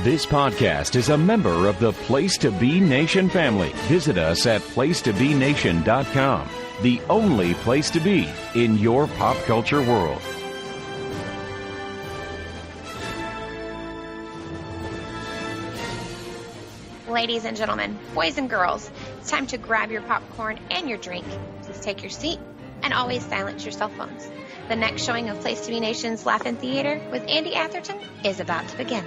This podcast is a member of the Place to Be Nation family. Visit us at placetobenation.com, the only place to be in your pop culture world. Ladies and gentlemen, boys and girls, it's time to grab your popcorn and your drink. Please take your seat and always silence your cell phones. The next showing of Place to Be Nation's Laugh-In Theater with Andy Atherton is about to begin.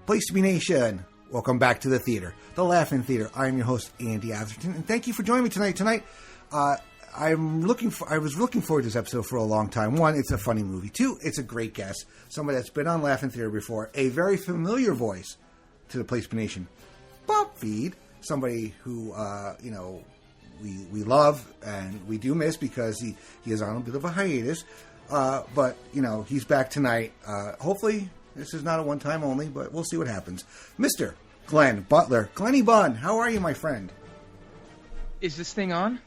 Place to Be Nation, welcome back to the theater, the Laugh-In Theater. I am your host, Andy Atherton, and thank you for joining me tonight. I was looking forward to this episode for a long time. One, it's a funny movie. Two, it's a great guest, somebody that's been on Laugh-In Theater before, a very familiar voice to the Place to Be Nation pop feed, somebody who we love and we do miss because he is on a bit of a hiatus, but he's back tonight. Hopefully. This is not a one-time only, but we'll see what happens. Mr. Glenn Butler. Glenny Bun, how are you, my friend? Is this thing on?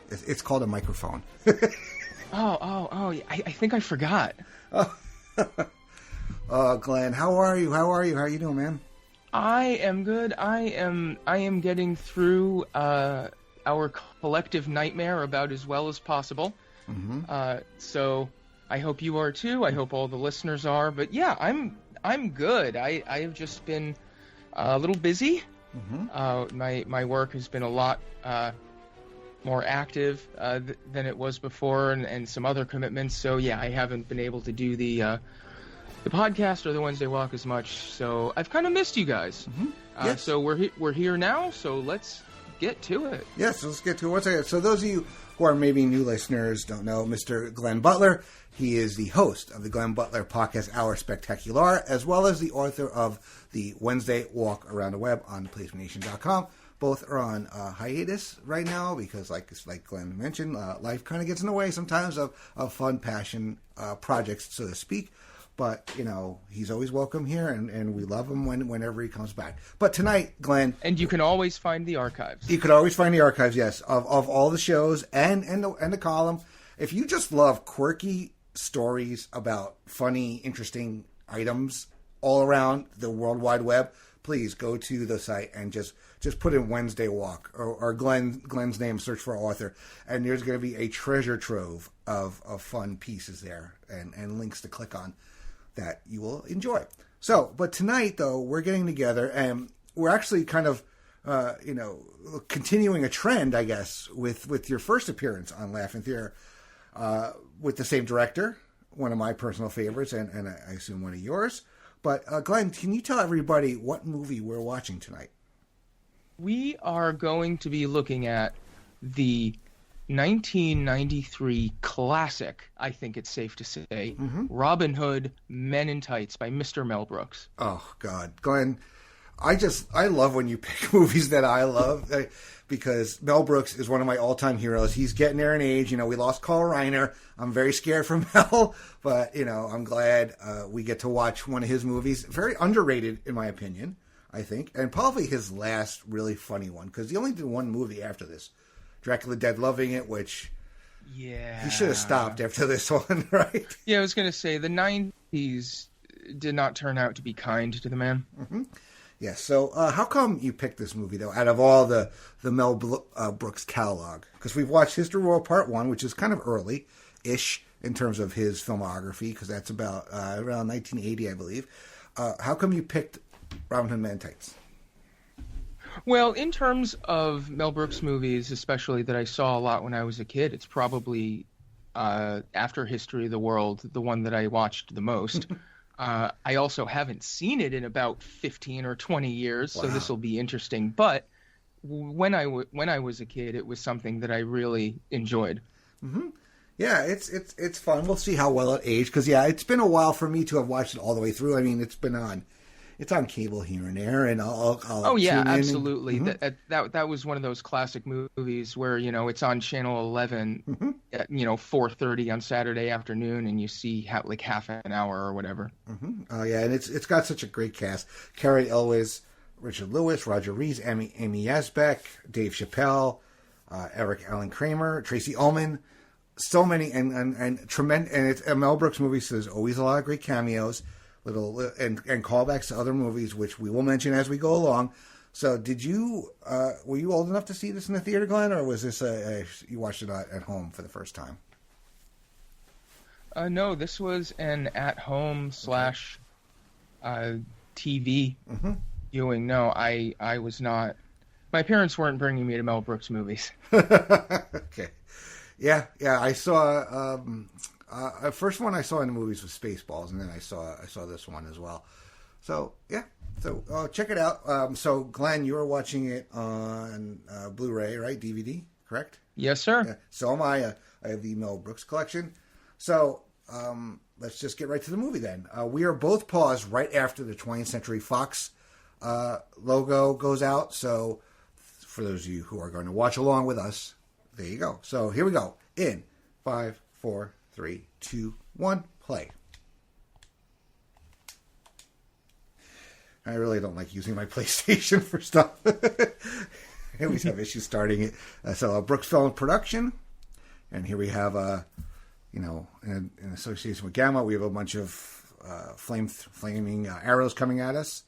It's called a microphone. I think I forgot. Glenn, how are you? How are you doing, man? I am good. I am getting through our collective nightmare about as well as possible. Mm-hmm. So I hope you are too. I hope all the listeners are. But yeah, I'm good. I have just been a little busy. Mm-hmm. My work has been a lot more active than it was before, and some other commitments. So yeah, I haven't been able to do the podcast or the Wednesday Walk as much. So I've kind of missed you guys. Mm-hmm. Yes. So we're here now. So let's get to it. Yes, let's get to it. Once again, so those of you who are maybe new listeners don't know Mr. Glenn Butler. He is the host of the Glenn Butler Podcast Hour Spectacular, as well as the author of the Wednesday Walk Around the Web on placetobenation.com. Both are on hiatus right now because, like Glenn mentioned, life kind of gets in the way sometimes of fun, passion projects, so to speak. But, he's always welcome here, and we love him whenever he comes back. But tonight, Glenn... And you can always find the archives. You could always find the archives, yes, of all the shows and the column. If you just love quirky stories about funny, interesting items all around the World Wide Web, please go to the site and just put in Wednesday Walk or Glenn's name, search for author, and there's going to be a treasure trove of fun pieces there and links to click on that you will enjoy. So, but tonight, though, we're getting together, and we're actually kind of, continuing a trend, I guess, with your first appearance on Laugh-In Theater, with the same director, one of my personal favorites, and I assume one of yours. But, Glenn, can you tell everybody what movie we're watching tonight? We are going to be looking at the 1993 classic, I think it's safe to say, mm-hmm. Robin Hood, Men in Tights by Mr. Mel Brooks. Oh, God. Glenn, I love when you pick movies that I love, because Mel Brooks is one of my all-time heroes. He's getting there in age. We lost Carl Reiner. I'm very scared for Mel, but, I'm glad we get to watch one of his movies. Very underrated, in my opinion, I think, and probably his last really funny one, because he only did one movie after this. Dracula Dead Loving It, which he should have stopped after this one, right? Yeah, I was going to say, the 90s did not turn out to be kind to the man. Mm-hmm. Yeah, so how come you picked this movie, though, out of all the Mel Brooks catalog? Because we've watched History World Part 1, which is kind of early-ish in terms of his filmography, because that's about around 1980, I believe. How come you picked Robin Hood Men in Tights? Well, in terms of Mel Brooks movies, especially that I saw a lot when I was a kid, it's probably, after History of the World, the one that I watched the most. I also haven't seen it in about 15 or 20 years, wow. So this will be interesting. But when I was a kid, it was something that I really enjoyed. Mm-hmm. Yeah, it's fun. We'll see how well it aged, because, it's been a while for me to have watched it all the way through. I mean, it's on cable here and there, and I'll absolutely. Mm-hmm. That was one of those classic movies where it's on channel 11 mm-hmm. at 4:30 on Saturday afternoon, and you see half an hour or whatever. Mm-hmm. Oh yeah, and it's got such a great cast: Carrie Elwes, Richard Lewis, Roger Rees, Amy Asbeck, Dave Chapelle, Eric Allen Kramer, Tracy Ullman, so many, and tremendous. And it's a Mel Brooks movie, so there's always a lot of great cameos, and callbacks to other movies, which we will mention as we go along. So, were you old enough to see this in the theater, Glenn, or was this you watched it at home for the first time? No, this was an at-home / TV viewing. No, I was not. My parents weren't bringing me to Mel Brooks movies. Okay. Yeah. I saw first one I saw in the movies was Spaceballs, and then I saw this one as well. So yeah. So check it out. So Glenn, you were watching it on Blu-ray, right? DVD, correct? Yes, sir. Yeah. So am I. I have the Mel Brooks collection. So let's just get right to the movie then. We are both paused right after the 20th Century Fox logo goes out. So for those of you who are going to watch along with us, there you go. So here we go. In 5, 4, 3, 2, 1, play. I really don't like using my PlayStation for stuff. I always have issues starting it. So Brooks Film Production. And here we have, in association with Gamma, we have a bunch of flaming arrows coming at us.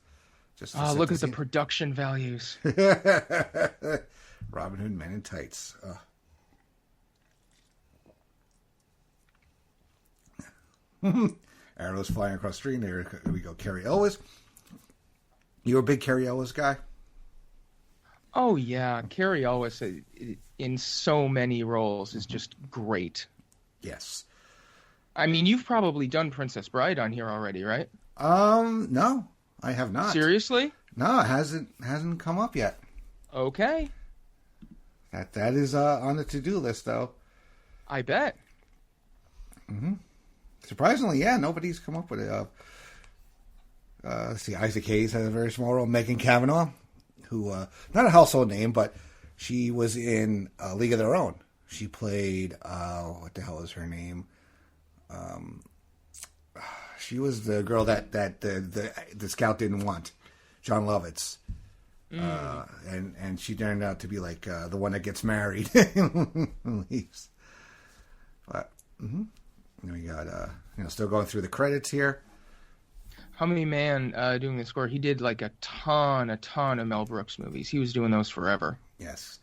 Look at the production values. Robin Hood Men in Tights. Arrows flying across the screen. There we go. Carrie Elwes. You're a big Carrie Elwes guy? Oh, yeah. Carrie Elwes in so many roles is just great. Yes. I mean, you've probably done Princess Bride on here already, right? No, I have not. Seriously? No, it hasn't come up yet. Okay. That is on the to-do list, though. I bet. Mm-hmm. Surprisingly, yeah, nobody's come up with it. Let's see, Isaac Hayes has a very small role. Megan Cavanaugh, who, not a household name, but she was in League of Their Own. She played, what the hell is her name? She was the girl that the scout didn't want, John Lovitz. And she turned out to be like the one that gets married and leaves. But we got still going through the credits here. Homie Man doing the score. He did like a ton of Mel Brooks movies. He was doing those forever. Yes.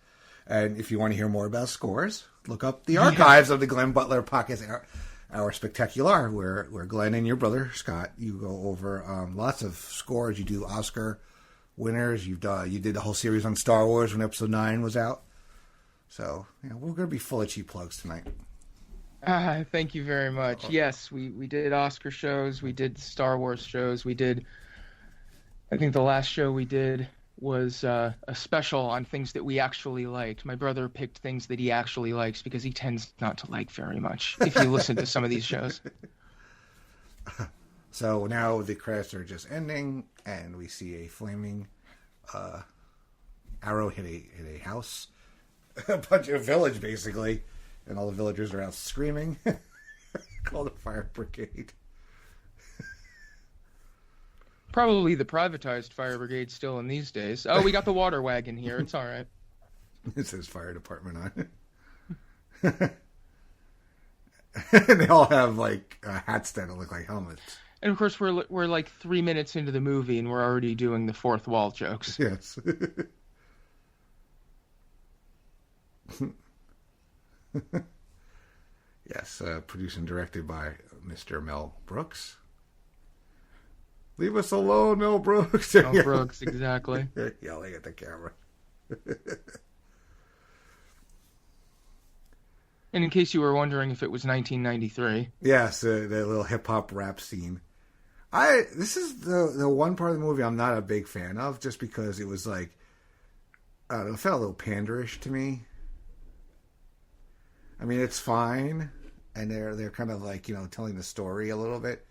And if you want to hear more about scores, look up the archives of the Glenn Butler Podcast Hour Spectacular, where Glenn and your brother Scott, you go over lots of scores. You do Oscar winners. You did the whole series on Star Wars when Episode 9 was out. So we're going to be full of cheap plugs tonight. Thank you very much. Yes, we did Oscar shows. We did Star Wars shows. We did. I think the last show we did was a special on things that we actually liked. My brother picked things that he actually likes because he tends not to like very much, if you listen to some of these shows. So now the credits are just ending, and we see a flaming arrow hit a house. A bunch of village, basically. And all the villagers are out screaming. Call the fire brigade. Probably the privatized fire brigade still in these days. Oh, we got the water wagon here. It's all right. It says fire department on it. And they all have like hats that look like helmets. And of course, we're like 3 minutes into the movie, and we're already doing the fourth wall jokes. Yes. Yes, produced and directed by Mr. Mel Brooks. Leave us alone, Mel Brooks. Mel Brooks, exactly. Yelling at the camera. And in case you were wondering if it was 1993. Yes, the little hip-hop rap scene. This is the one part of the movie I'm not a big fan of, just because it was like, I don't know, it felt a little panderish to me. I mean, it's fine, and they're kind of like, telling the story a little bit,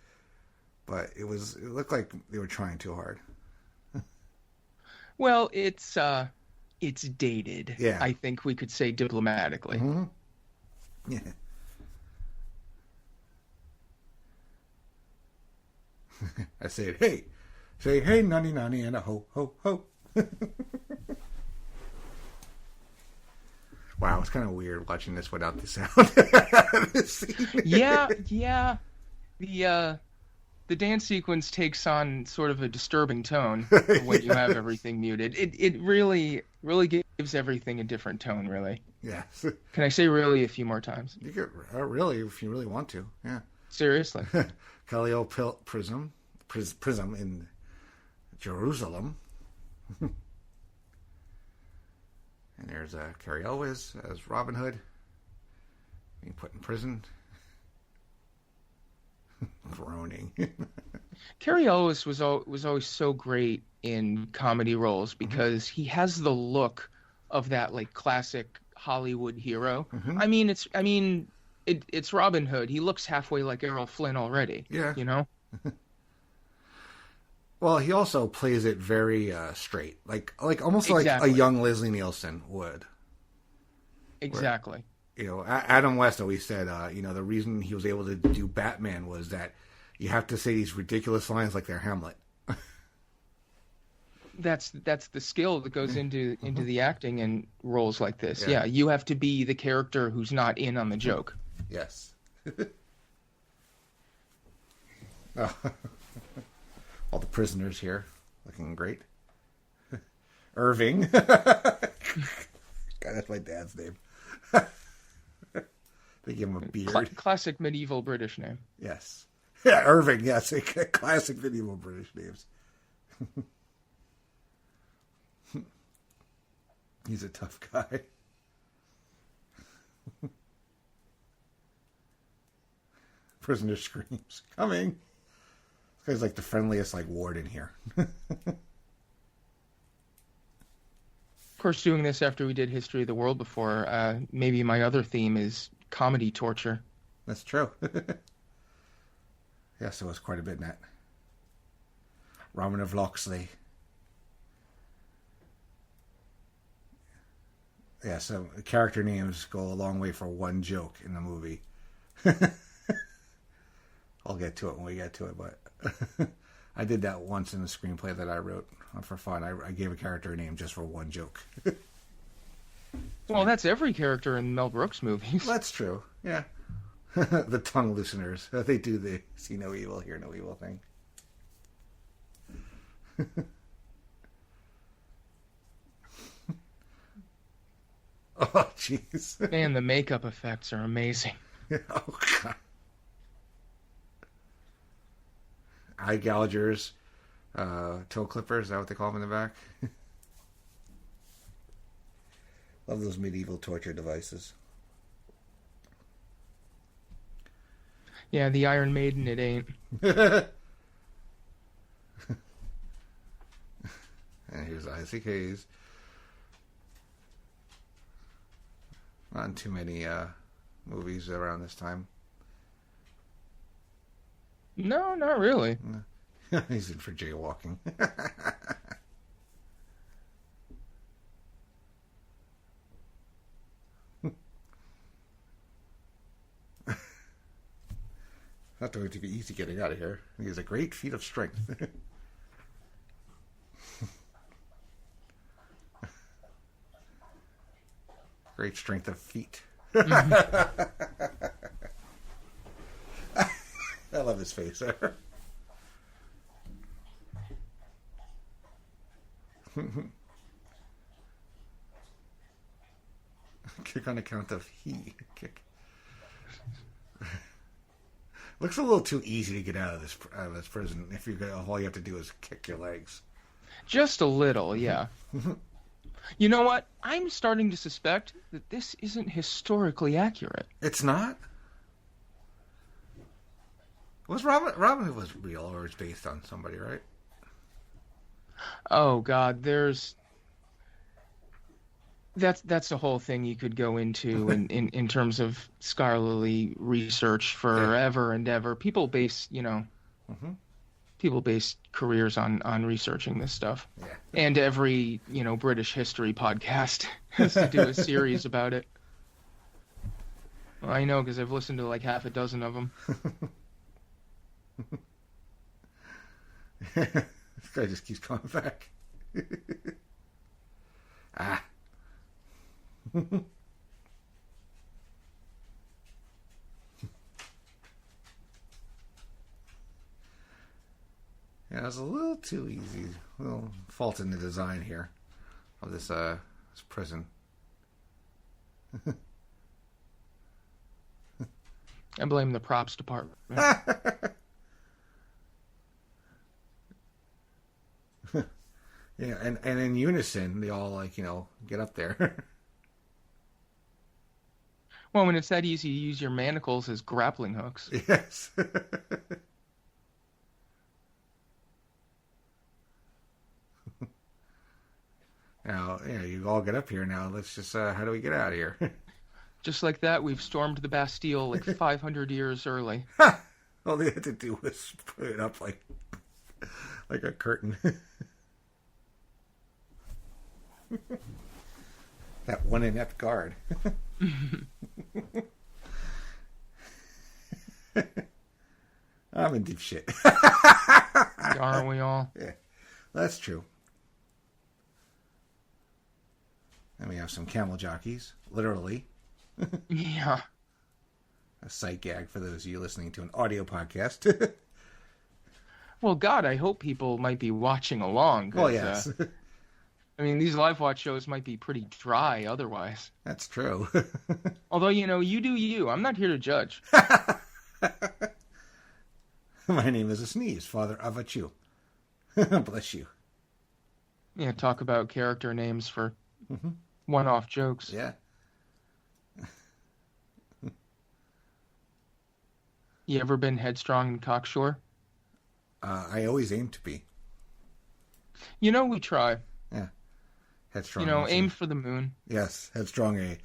but it looked like they were trying too hard. Well, it's dated. Yeah. I think we could say diplomatically. Mm-hmm. Yeah. I said, hey, nunny, nunny, and a ho, ho, ho. Wow, it's kind of weird watching this without the sound. This scene. Yeah. The dance sequence takes on sort of a disturbing tone when you have everything muted. It really gives everything a different tone, really. Yes. Can I say really a few more times? You could really, if you really want to. Yeah. Seriously. Calliope Prism in Jerusalem. And there's Carrie Elwes as Robin Hood being put in prison. Groaning. Carrie Elwes was always so great in comedy roles because he has the look of that like classic Hollywood hero. Mm-hmm. It's Robin Hood. He looks halfway like Errol Flynn already. Yeah. You know? Well, he also plays it very straight, like almost Exactly. like a young Leslie Nielsen would. Exactly. Where, Adam West always said, the reason he was able to do Batman was that you have to say these ridiculous lines like they're Hamlet. That's the skill that goes into the acting in roles like this. Yeah, you have to be the character who's not in on the joke. Yes. Oh. All the prisoners here looking great. Irving. God, that's my dad's name. They give him a beard. Classic medieval British name. Yes. Yeah, Irving, yes. Classic medieval British names. He's a tough guy. Prisoner screams, coming. This guy's like the friendliest warden here. Of course, doing this after we did History of the World before, maybe my other theme is comedy torture. That's true. Yes, there was quite a bit in that. Roman of Locksley. Yeah, so character names go a long way for one joke in the movie. I'll get to it when we get to it, but I did that once in the screenplay that I wrote for fun. I gave a character a name just for one joke. Well, that's every character in Mel Brooks movies. That's true, yeah. The tongue looseners. They do the see no evil, hear no evil thing. Oh, jeez. Man, the makeup effects are amazing. Oh, God. Eye gougers, toe clippers, is that what they call them in the back? Love those medieval torture devices. Yeah, the Iron Maiden, it ain't. And here's Isaac Hayes. Not in too many movies around this time. No, not really. He's in for jaywalking. Not going to be easy getting out of here. He has a great feat of strength. Great strength of feet. I love his face there. Kick on account of he. Kick. Looks a little too easy to get out of this prison. If all you have to do is kick your legs. Just a little, yeah. You know what? I'm starting to suspect that this isn't historically accurate. It's not? Was Robin was real or was based on somebody, right? Oh God, that's the whole thing you could go into in terms of scholarly research forever and ever. People base careers on researching this stuff. Yeah. And every British history podcast has to do a series about it. Well, I know because I've listened to like half a dozen of them. This guy just keeps coming back. Ah. Yeah, it's a little too easy. A little fault in the design here of this prison. I blame the props department. Yeah, and in unison, they all get up there. Well, when it's that easy to use your manacles as grappling hooks. Yes. Now, you all get up here now. Let's just, how do we get out of here? Just like that, we've stormed the Bastille like 500 years early. All they had to do was put it up like a curtain. That one inept guard. I'm in deep shit. Aren't we all? Yeah, that's true. And we have some camel jockeys, literally. Yeah. A sight gag for those of you listening to an audio podcast. Well, God, I hope people might be watching along. Well, yes. I mean, these live watch shows might be pretty dry otherwise. That's true. Although, you do you. I'm not here to judge. My name is a sneeze, father of a chew. Bless you. Yeah, talk about character names for one-off jokes. Yeah. You ever been headstrong and cocksure? I always aim to be. We try. Yeah. Headstrong. Aim for the moon. Yes, Headstrong, a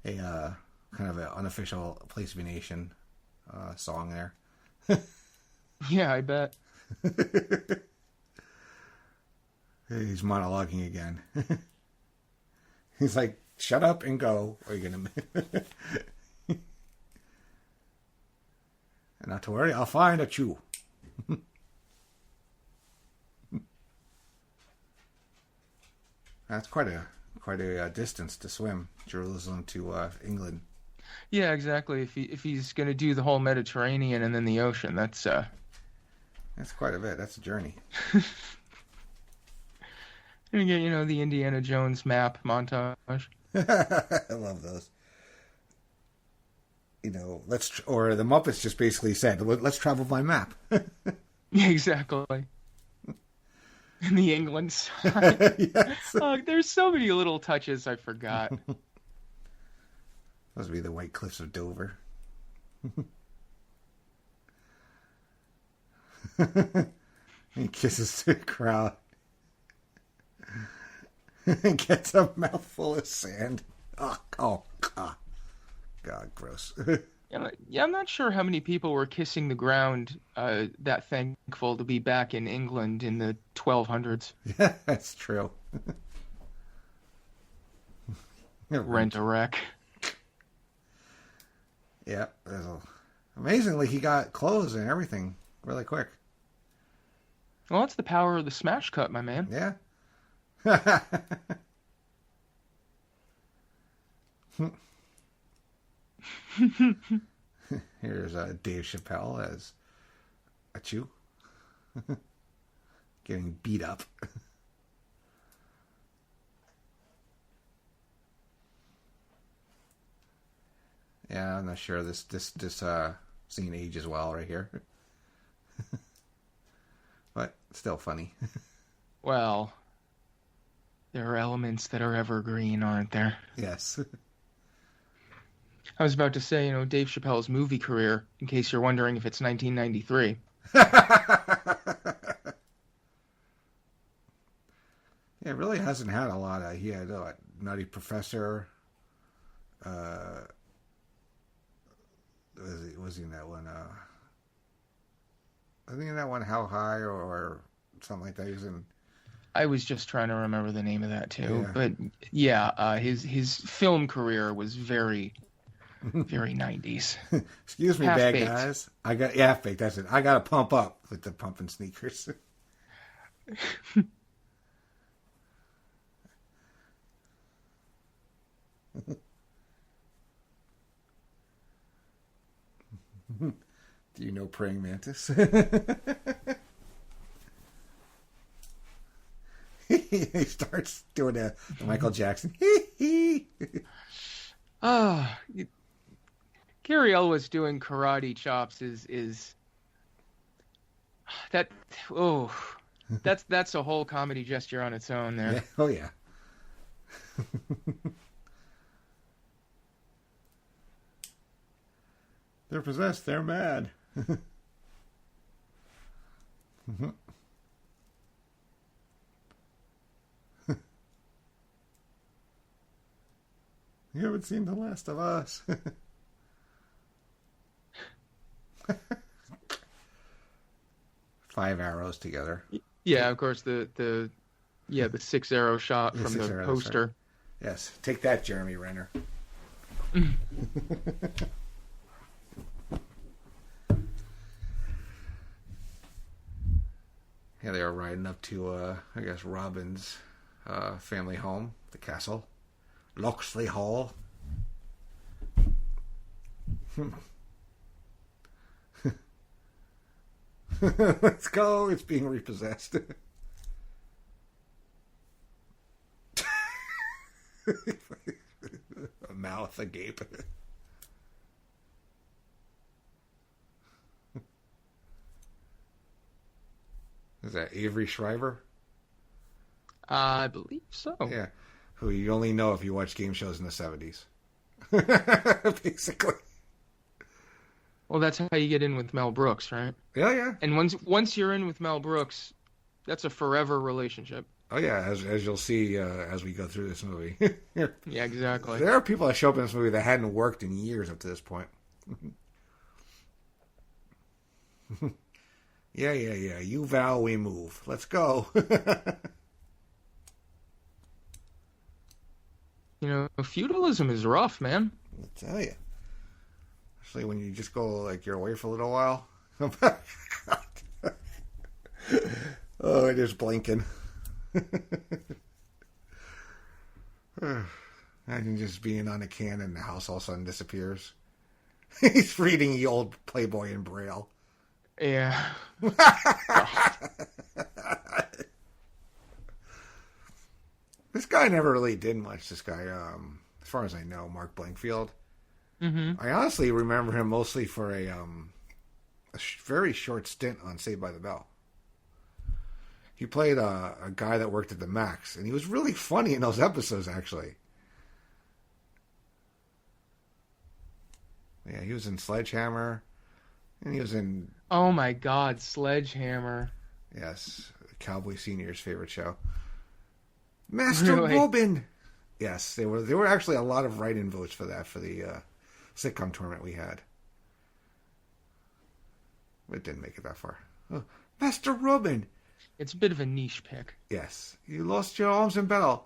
kind of an unofficial Place to Be Nation song there. Yeah, I bet. He's monologuing again. He's like, shut up and go, or you're going to... And not to worry, I'll find a chew. That's quite a distance to swim, Jerusalem to England. Yeah, exactly. If he's going to do the whole Mediterranean and then the ocean, that's quite a bit. That's a journey. Gonna get the Indiana Jones map montage. I love those. Or the Muppets just basically said, "Let's travel by map." Yeah, exactly. In the England side. Yes. Oh, there's so many little touches I forgot. Those would be the White Cliffs of Dover. He kisses the crowd. And gets a mouthful of sand. Oh, God. God, gross. Yeah, I'm not sure how many people were kissing the ground that thankful to be back in England in the 1200s. Yeah, that's true. Rent a wreck. Yeah. Amazingly, he got clothes and everything really quick. Well, that's the power of the smash cut, my man. Yeah. Here's Dave Chapelle as a Chew. Getting beat up. Yeah, I'm not sure this scene ages well right here. But still funny. Well, there are elements that are evergreen, aren't there? Yes. I was about to say, Dave Chappelle's movie career, in case you're wondering if it's 1993. Yeah, it really hasn't had a lot of... He had Nutty Professor. Was he in that one? I think in that one, How High or something like that. He was in... I was just trying to remember the name of that too. Yeah. But yeah, his film career was very, very 90s. Excuse me, Half-baked. bad guys. Half-baked, that's it. I got to pump up with the pumping sneakers. Do you know Praying Mantis? He starts doing the Michael Jackson. Ah, Gary Elwes doing karate chops is that. Oh, that's a whole comedy gesture on its own there. Yeah. Oh yeah. They're possessed. They're mad. You haven't seen The Last of Us. 5 arrows together. Yeah, of course the 6-arrow shot from the poster. Right. Yes, take that, Jeremy Renner. Yeah, they are riding up to, I guess, Robin's family home, the castle. Locksley Hall. Let's go. It's being repossessed. A mouth agape. Is that Avery Shriver? I believe so. Yeah. Who you only know if you watch game shows in the 70s. Basically. Well, that's how you get in with Mel Brooks, right? Yeah, yeah. And once you're in with Mel Brooks, that's a forever relationship. Oh, yeah, as you'll see as we go through this movie. Yeah, exactly. There are people that show up in this movie that hadn't worked in years up to this point. Yeah. You vow, we move. Let's go. Feudalism is rough, man. I'll tell you. Especially when you just go, like, you're away for a little while. Oh, it is blinking. Imagine just being on a can and the house all of a sudden disappears. He's reading the old Playboy in Braille. Yeah. This guy never really did much, this guy, as far as I know, Mark Blankfield. Mm-hmm. I honestly remember him mostly for a very short stint on Saved by the Bell. He played a guy that worked at the Max, and he was really funny in those episodes, actually. Yeah, he was in Sledgehammer, and he was in... Oh my God, Sledgehammer. Yes, Cowboy Senior's favorite show. Master Robin! Yes, there were actually a lot of write-in votes for that, for the sitcom tournament we had. It didn't make it that far. Oh, Master Robin! It's a bit of a niche pick. Yes. You lost your arms in battle.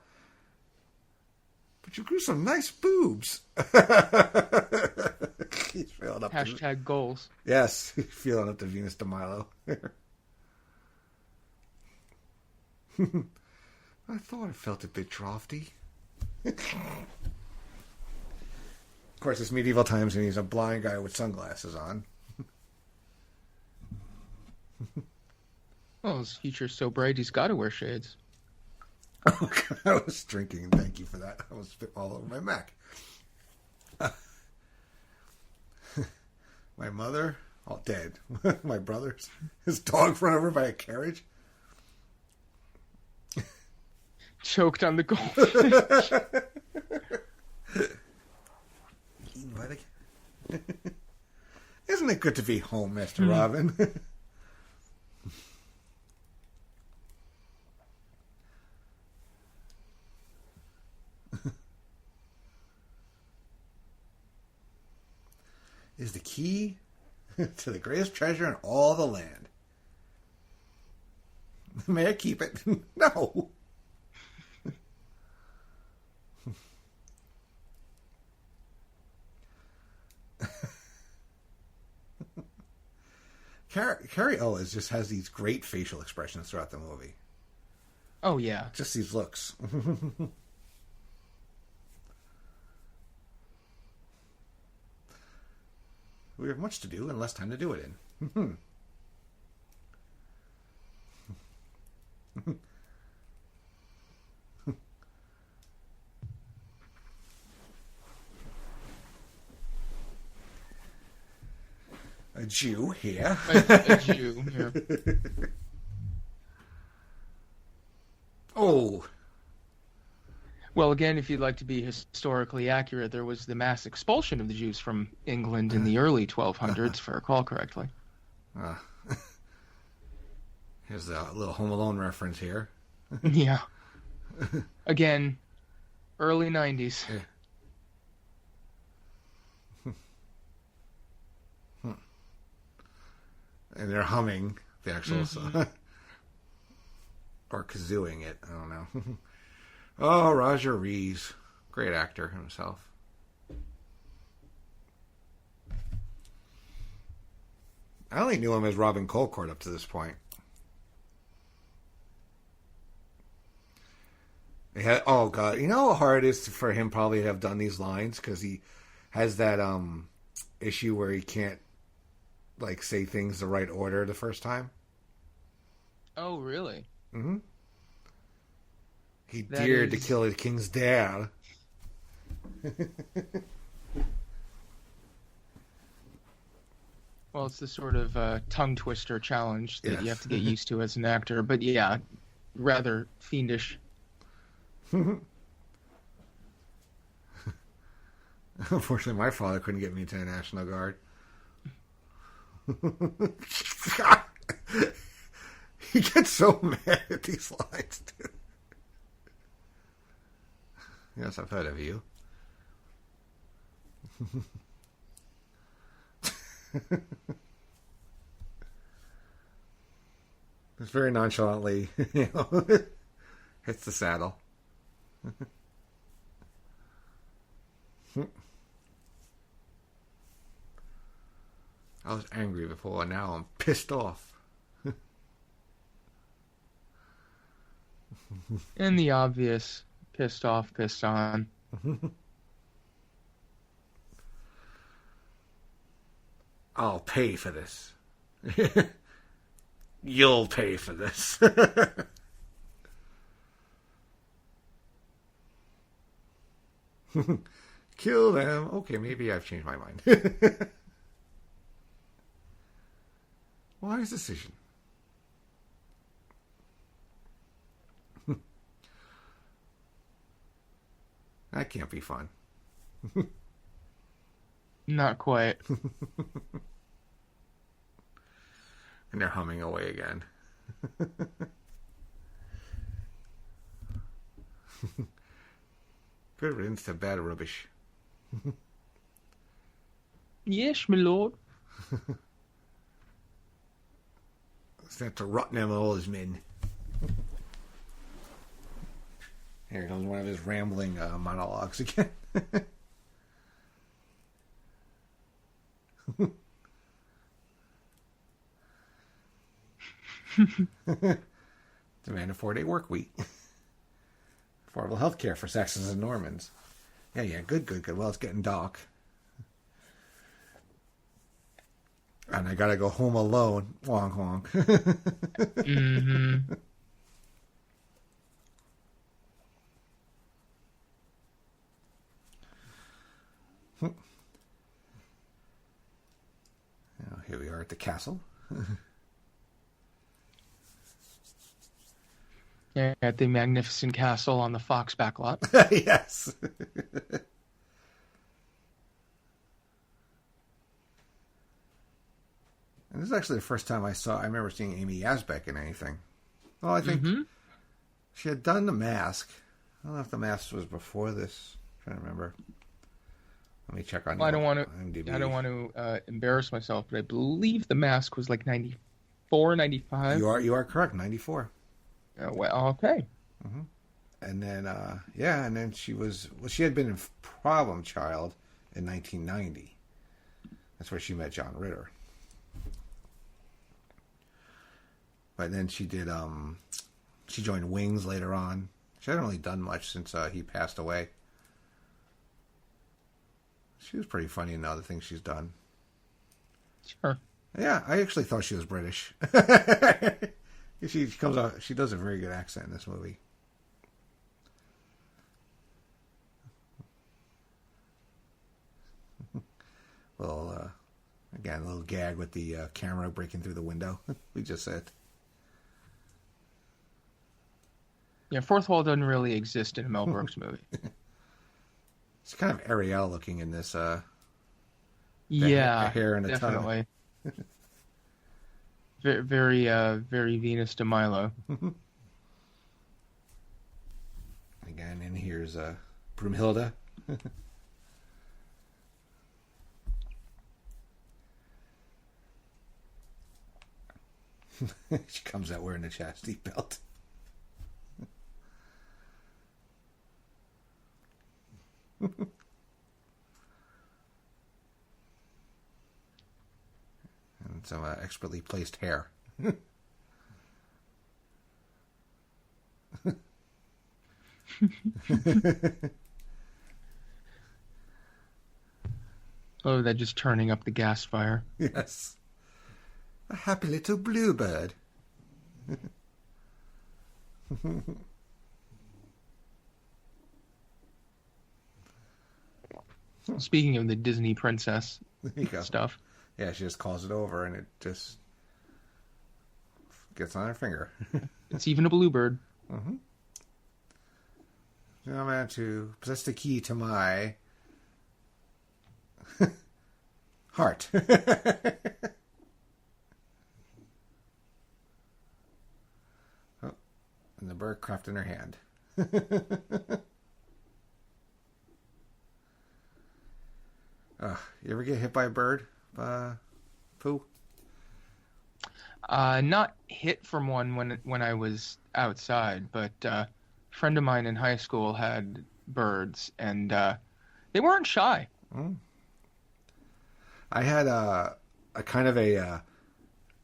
But you grew some nice boobs. He's feeling up Hashtag goals. Yes, he's feeling up to Venus de Milo. I thought I felt a bit drafty. Of course, it's medieval times and he's a blind guy with sunglasses on. Well, his future's so bright he's got to wear shades. Oh, God, I was drinking. Thank you for that. I was spit all over my Mac. My mother, all dead. My brothers, his dog run over by a carriage. Choked on the goldfish. Isn't it good to be home, Mr. Robin? Is the key to the greatest treasure in all the land. May I keep it? No. Carrie Elwes just has these great facial expressions throughout the movie. Oh, yeah. Just these looks. We have much to do and less time to do it in. Jew here. A Jew here. Oh. Well, again, if you'd like to be historically accurate, there was the mass expulsion of the Jews from England in the early 1200s, if I recall correctly. Here's a little Home Alone reference here. Yeah. Again, early 90s. Yeah. And they're humming the actual song. Or kazooing it. I don't know. Oh, Roger Rees. Great actor himself. I only knew him as Robin Colcord up to this point. Oh, God. You know how hard it is for him probably to have done these lines? Because he has that issue where he can't like say things the right order the first time. Oh, really? Mm-hmm. He dared to kill the king's dad. Well, it's the sort of tongue twister challenge that you have to get used to as an actor. But yeah, rather fiendish. Unfortunately, my father couldn't get me into the National Guard. He gets so mad at these lines, dude. Yes, I've heard of you. It's very nonchalantly, hits the saddle. I was angry before, now I'm pissed off. And the obvious pissed off, pissed on. I'll pay for this. You'll pay for this. Kill them. Okay, maybe I've changed my mind. Wise decision. That can't be fun. Not quite. And they're humming away again. Good riddance to bad rubbish. Yes, my lord. Sent to Rottenham all his men. Here comes one of his rambling monologues again. Demand a 4-day work week. Affordable health care for Saxons and Normans. Yeah, good. Well, it's getting dark. And I gotta go home alone. Honk, honk. Mm-hmm. Now, here we are at the castle. Yeah, at the magnificent castle on the Fox backlot. Yes. And this is actually the first time I remember seeing Amy Yazbek in anything. Well, I think she had done The Mask. I don't know if The Mask was before this. I'm trying to remember. Let me check on. Well, I don't want IMDb. to embarrass myself, but I believe The Mask was like 94, 95. You are correct. 94. Well, okay. Mm-hmm. And then and then she had been in Problem Child in 1990. That's where she met John Ritter. But then she did she joined Wings later on. She hasn't really done much since he passed away. She was pretty funny in the other things she's done. Sure. Yeah, I actually thought she was British. She comes out. She does a very good accent in this movie. Well, Again, a little gag with the camera breaking through the window. We just said. Yeah, fourth wall doesn't really exist in a Mel Brooks movie. It's kind of Ariel looking in this. Yeah, hair in a definitely. Very, very Venus de Milo. Again, and here's Broomhilda. She comes out wearing a chastity belt. And some expertly placed hair. Oh, they're just turning up the gas fire. Yes. A happy little bluebird. Speaking of the Disney princess stuff. Yeah, she just calls it over and it just gets on her finger. It's even a bluebird. Mm-hmm. I'm going to possess the key to my heart. Oh, and the bird craft in her hand. You ever get hit by a bird, Pooh? Not hit from one when I was outside, but a friend of mine in high school had birds, and they weren't shy. Mm. I had a kind of a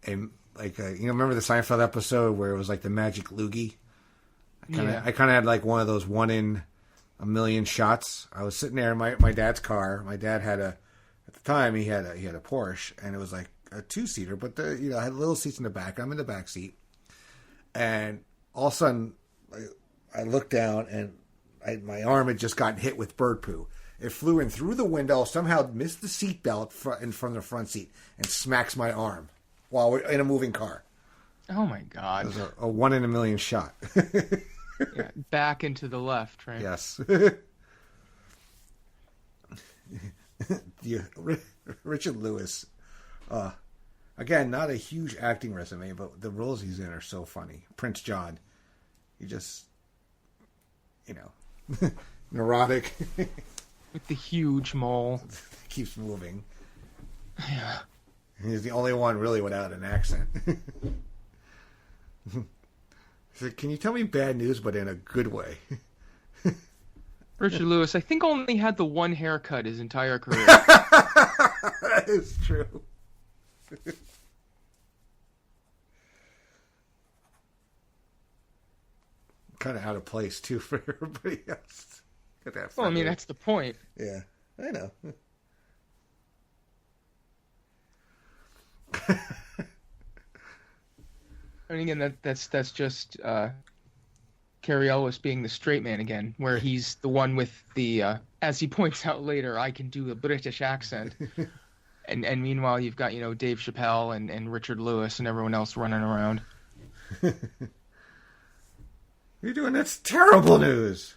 remember the Seinfeld episode where it was like the magic loogie? I kind of had like one of those 1 in a million shots. I was sitting there in my dad's car. My dad had at the time he had a Porsche, and it was like a 2-seater, but I had little seats in the back. I'm in the back seat, and all of a sudden I looked down and my arm had just gotten hit with bird poo. It flew in through the window, somehow missed the seat belt from the front seat, and smacks my arm while we're in a moving car. Oh my God! It was a 1 in a million shot. Yeah, back into the left, right? Yes. Richard Lewis. Again, not a huge acting resume, but the roles he's in are so funny. Prince John. He just, neurotic. With the huge mole. Keeps moving. Yeah. He's the only one really without an accent. So, can you tell me bad news, but in a good way? Richard Lewis, I think, only had the one haircut his entire career. That is true. Kind of out of place, too, for everybody else. Well, I mean, that's the point. Yeah, I know. I mean, again, that's just Cary Elwes being the straight man again, where he's the one with the, as he points out later, I can do a British accent. And meanwhile, you've got, Dave Chapelle and Richard Lewis and everyone else running around. You're doing that's terrible news.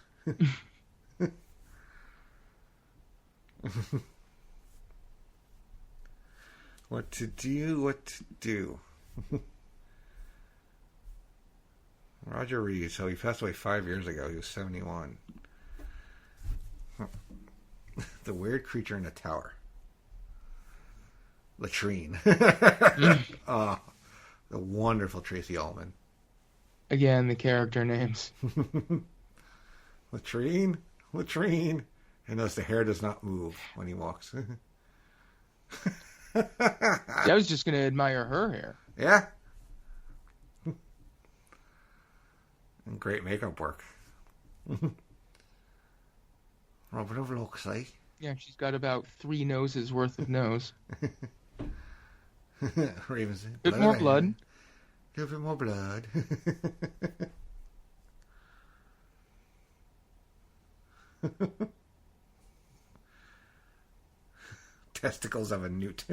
What to do. Roger Reed, so he passed away 5 years ago. He was 71. The Weird Creature in the Tower. Latrine. The wonderful Tracy Ullman. Again, the character names. Latrine. And notice the hair does not move when he walks. I was just going to admire her hair. Yeah. And great makeup work. Whatever it looks like. Yeah, she's got about 3 noses worth of nose. Ravens. Bit more blood. A bit more blood. Testicles of a newt.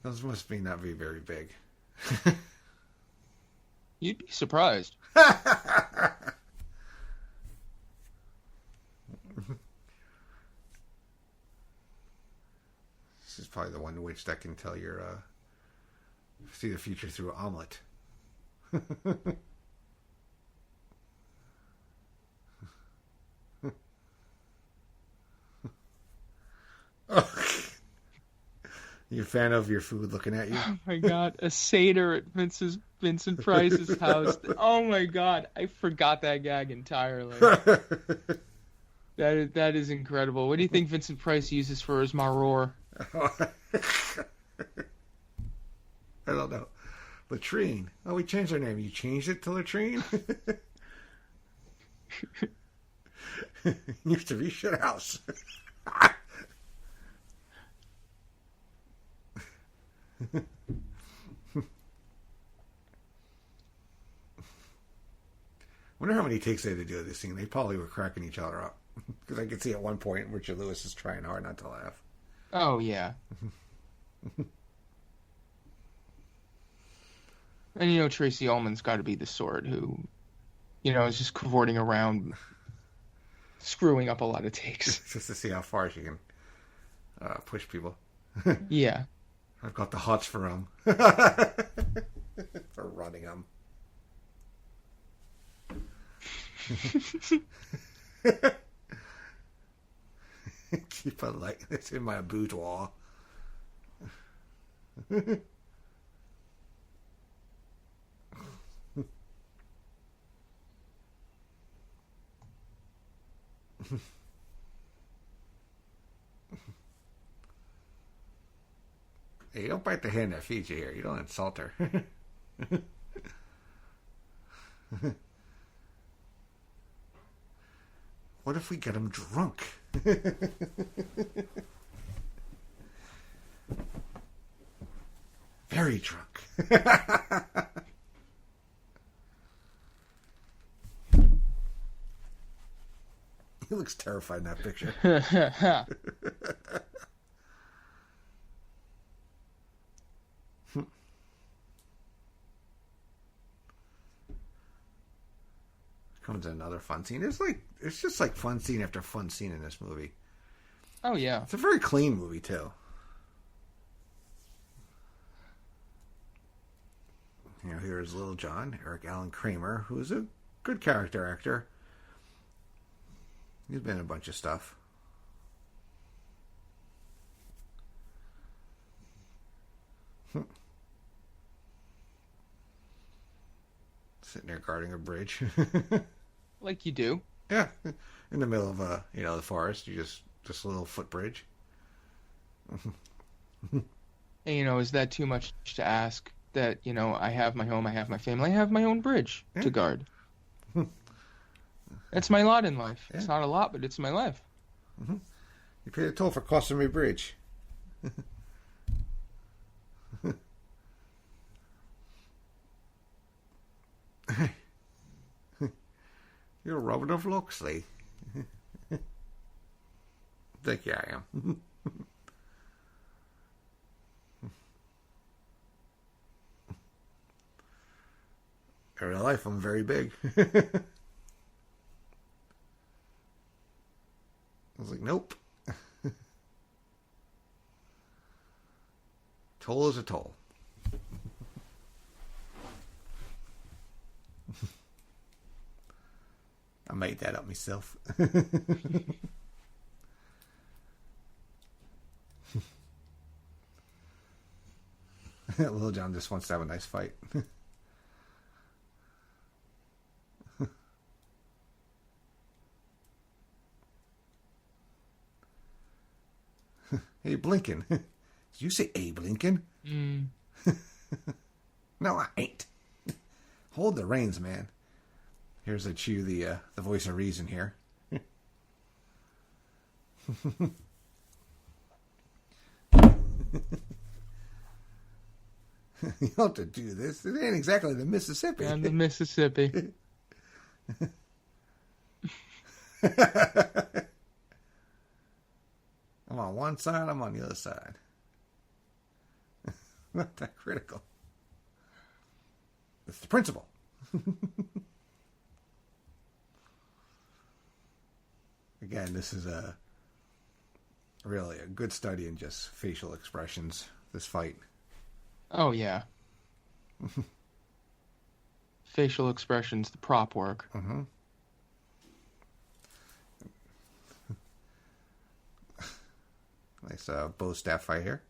Those must be not be very big. You'd be surprised. This is probably the one witch that can tell your see the future through an omelet. You a fan of your food looking at you? Oh my god, a Seder at Vincent Price's house. Oh my god, I forgot that gag entirely. That is incredible. What do you think Vincent Price uses for his maror? I don't know. Latrine. Oh, we changed our name. You changed it to Latrine? Used to be shit house. Wonder how many takes they had to do this scene. They probably were cracking each other up. Because I could see at one point Richard Lewis is trying hard not to laugh. Oh, yeah. And, you know, Tracy Ullman's got to be the sort who, you know, is just cavorting around, screwing up a lot of takes. Just to see how far she can push people. Yeah. I've got the hots for them. For running them. Keep a light. It's in my boudoir. Hey, you don't bite the hand that feeds you here. You don't insult her. What if we get him drunk? Very drunk. He looks terrified in that picture. Comes another fun scene. It's just like fun scene after fun scene in this movie. Oh, yeah. It's a very clean movie, too. You know, here's Little John, Eric Allen Kramer, who's a good character actor. He's been in a bunch of stuff. Sitting there guarding a bridge. Like you do. Yeah. In the middle of, the forest. Just a little footbridge. And, you know, is that too much to ask that, you know, I have my home, I have my family, I have my own bridge to guard? That's my lot in life. Yeah. It's not a lot, but it's my life. Mm-hmm. You paid a toll for crossing my bridge. You're Robert of Locksley. Think yeah, I am. In real life, I'm very big. I was like, nope. Toll is a toll. I made that up myself. Little John just wants to have a nice fight. Hey, Blinken. Did you say Abe Lincoln? Mm. No, I ain't. Hold the reins, man. Here's a Chew, the voice of reason here. You have to do this. It ain't exactly the Mississippi. And the Mississippi. I'm on one side, I'm on the other side. Not that critical. It's the principle. Again, this is really a good study in just facial expressions, this fight. Oh, yeah. Facial expressions, the prop work. Mm-hmm. Nice bow staff fight here.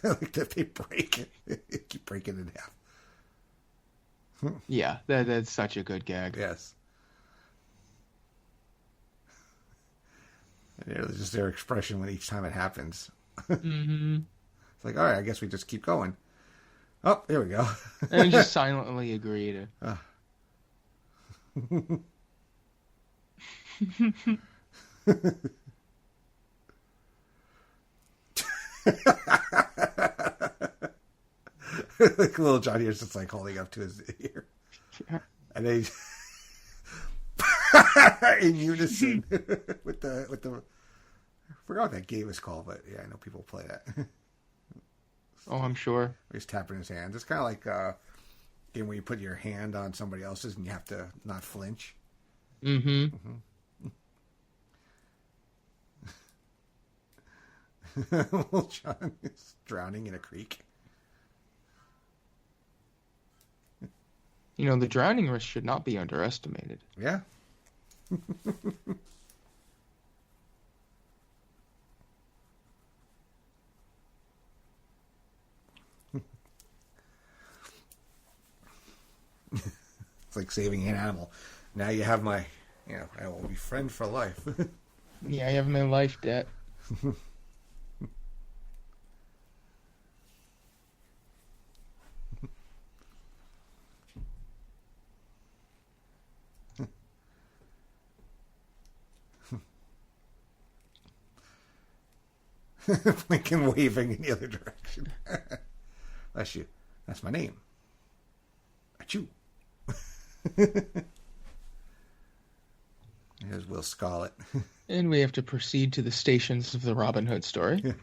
I like that they break it. Keep breaking it in half. Yeah, that's such a good gag. Yes. And it's just their expression when each time it happens. Mm-hmm. It's like, all right, I guess we just keep going. Oh, here we go. And just silently agree to. Like little Johnny is just like holding up to his ear. Yeah. And they in unison with the I forgot what that game is called, but yeah, I know people play that. Oh, I'm sure. He's tapping his hands. It's kind of like a game where you put your hand on somebody else's and you have to not flinch. Mm-hmm. Little John is drowning in a creek. You know, the drowning risk should not be underestimated. Yeah. It's like saving an animal. Now you have my, I will be friend for life. Yeah, I have my life debt. Blinking, waving in the other direction. Bless you. That's my name. Achoo. Here's Will Scarlett. And we have to proceed to the stations of the Robin Hood story.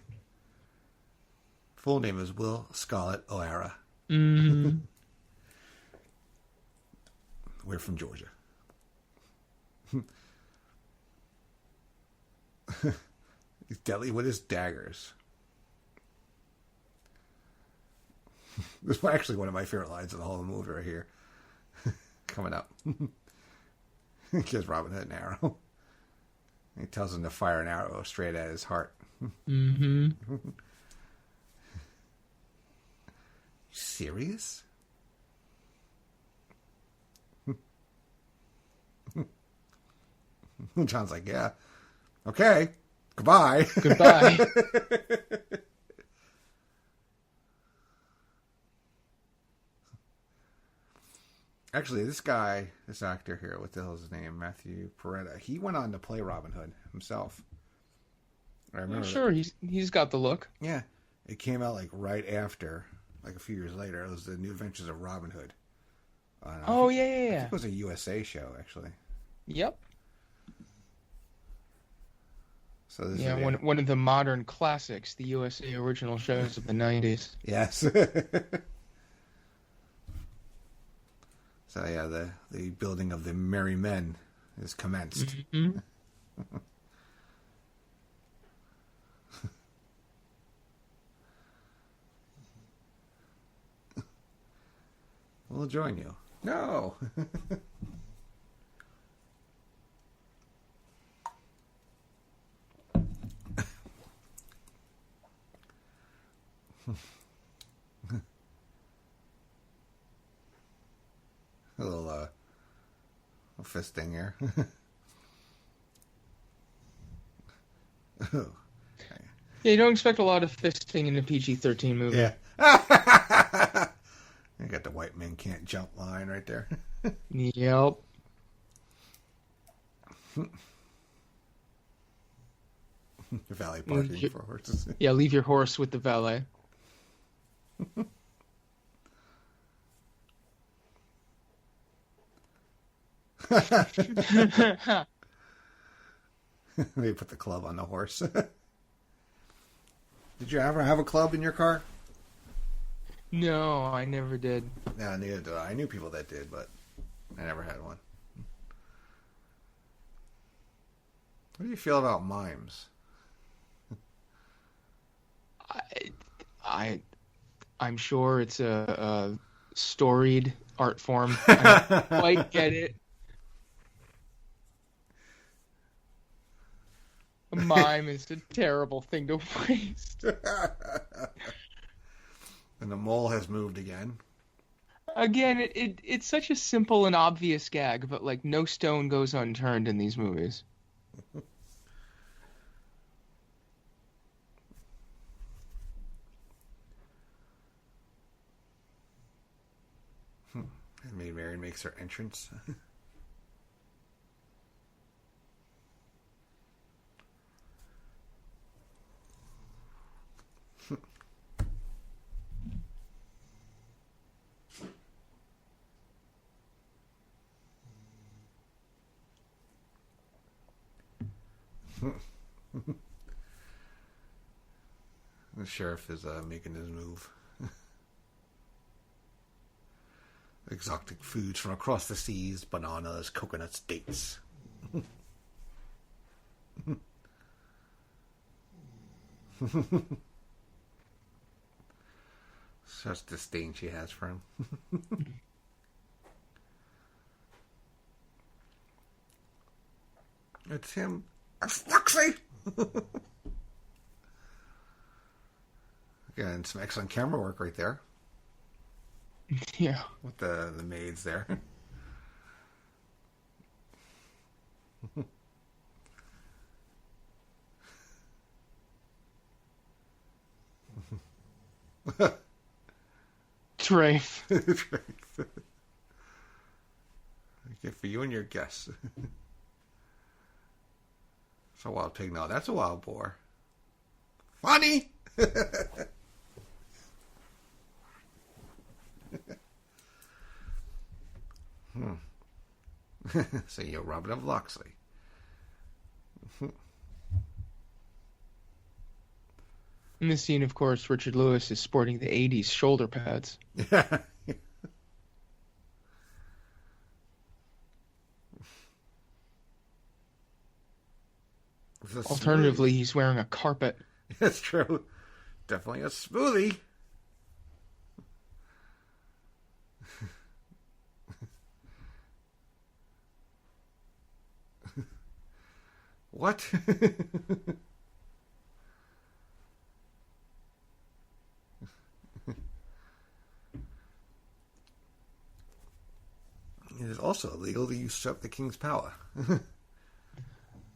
Full name is Will Scarlett O'Hara. Mm-hmm. We're from Georgia. He's deadly with his daggers. This is actually one of my favorite lines of the whole movie right here. Coming up. He gives Robin Hood an arrow. He tells him to fire an arrow straight at his heart. Mm-hmm. Serious? John's like, yeah. Okay. Goodbye. Goodbye. Actually, this actor here, what the hell is his name? Matthew Peretta. He went on to play Robin Hood himself. I remember. I'm sure he's got the look. Yeah. It came out like right after, like a few years later. It was the New Adventures of Robin Hood. Yeah. I think it was a USA show, actually. Yep. So this one of the modern classics, the USA original shows of the 90s. Yes. So yeah, the building of the Merry Men is commenced. Mm-hmm. We'll join you. No. A little fisting here. Oh. Yeah, you don't expect a lot of fisting in a PG-13 movie. Yeah. You got the white man can't jump line right there. Yep. Valet parking for horses. Yeah, leave your horse with the valet. Maybe put the club on the horse. Did you ever have a club in your car? No, I never did. No, neither did I. I knew people that did, but I never had one. What do you feel about mimes? I'm sure it's a storied art form. I don't quite get it. A mime is a terrible thing to waste. And the mole has moved again. Again, it's such a simple and obvious gag, but like no stone goes unturned in these movies. And Maid Marian makes her entrance. The sheriff is making his move. Exotic foods from across the seas, bananas, coconuts, dates. Such disdain she has for him. It's him. It's Luxie! Again, some excellent camera work right there. Yeah. With the maids there. Trafe. Okay, for you and your guess. It's a wild pig. No, that's a wild boar. Funny! So you're Robin of Locksley. In this scene, of course, Richard Lewis is sporting the 80s shoulder pads. Yeah. Alternatively, he's wearing a carpet. That's true. Definitely a smoothie. What? It is also illegal to usurp the king's power.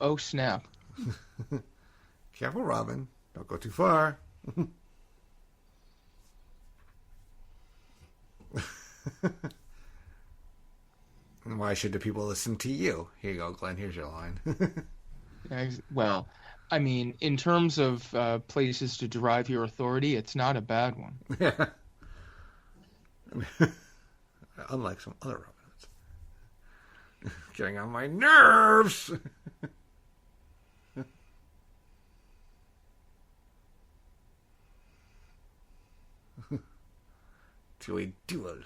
Oh, snap. Careful, Robin. Don't go too far. And why should the people listen to you? Here you go, Glenn. Here's your line. Well, I mean, in terms of places to derive your authority, it's not a bad one. Yeah. Unlike some other Robin Hoods. Getting on my nerves! To a duel.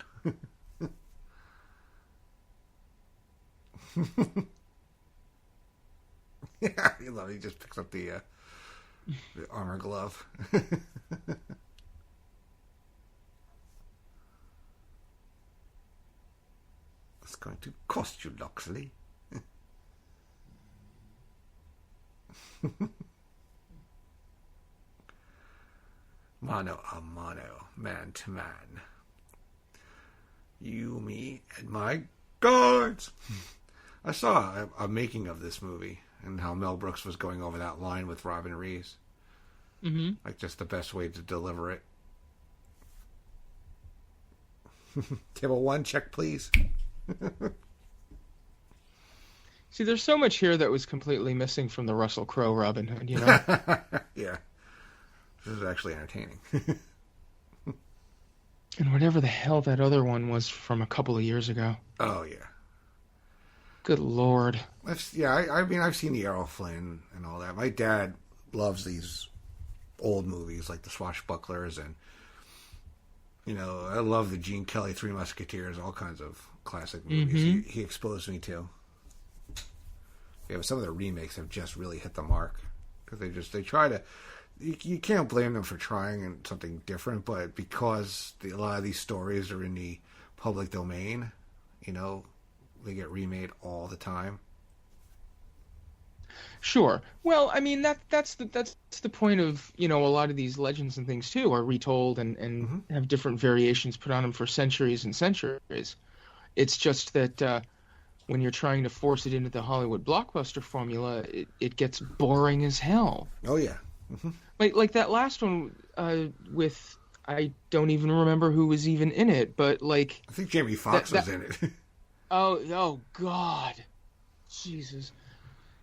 Yeah, you love it. He just picks up the armor glove. It's going to cost you, Loxley. Mano a mano, man to man. You, me, and my guards. I saw a making of this movie and how Mel Brooks was going over that line with Robin Reeves. Mm-hmm. Like, just the best way to deliver it. Table 1, check, please. See, there's so much here that was completely missing from the Russell Crowe Robin Hood, you know? Yeah. This is actually entertaining. And whatever the hell that other one was from a couple of years ago. Oh, yeah. Good Lord. I mean, I've seen the Errol Flynn and all that. My dad loves these old movies like the Swashbucklers, and I love the Gene Kelly Three Musketeers, all kinds of classic movies he exposed me to. Yeah, but some of the remakes have just really hit the mark because they try to. You can't blame them for trying something different, but because a lot of these stories are in the public domain, they get remade all the time. Sure. Well, I mean that's the point of a lot of these legends and things too are retold and have different variations put on them for centuries and centuries. It's just that when you're trying to force it into the Hollywood blockbuster formula, it gets boring as hell. Oh yeah. Like that last one with I don't even remember who was even in it, but like I think Jamie Foxx was in it. Oh God, Jesus.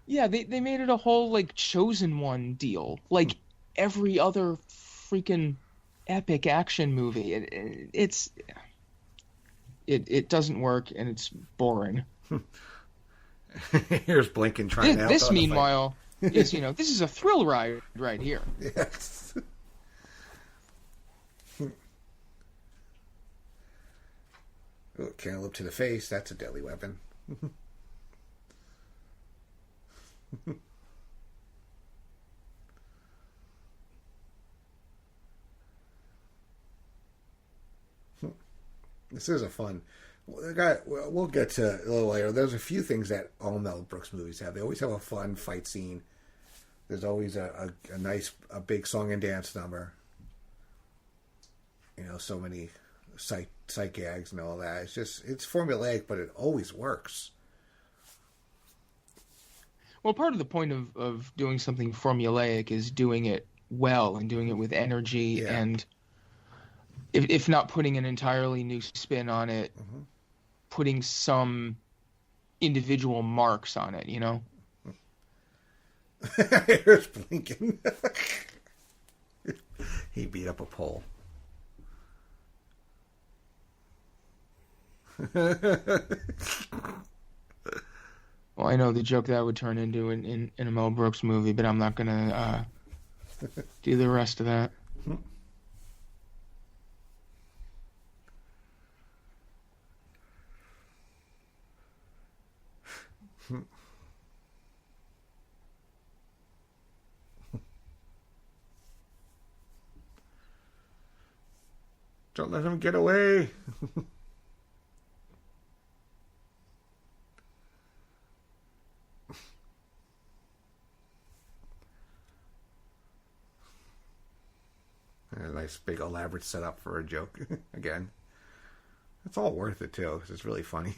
Yeah, they made it a whole like Chosen One deal, like every other freaking epic action movie. It doesn't work and it's boring. Here's Blinken trying out. This meanwhile is this is a thrill ride right here. Yes. Oh, cantaloupe to the face. That's a deadly weapon. This is a fun. We'll get to a little later. There's a few things that all Mel Brooks movies have. They always have a fun fight scene. There's always a nice big song and dance number. So many sight gags and all that. It's formulaic, but it always works. Well, part of the point of doing something formulaic is doing it well and doing it with energy and if not putting an entirely new spin on it, putting some individual marks on it, Here's Blinken. He beat up a pole. Well, I know the joke that would turn into in a Mel Brooks movie, but I'm not going to do the rest of that. Don't let him get away. A nice big elaborate setup for a joke again. It's all worth it too, because it's really funny.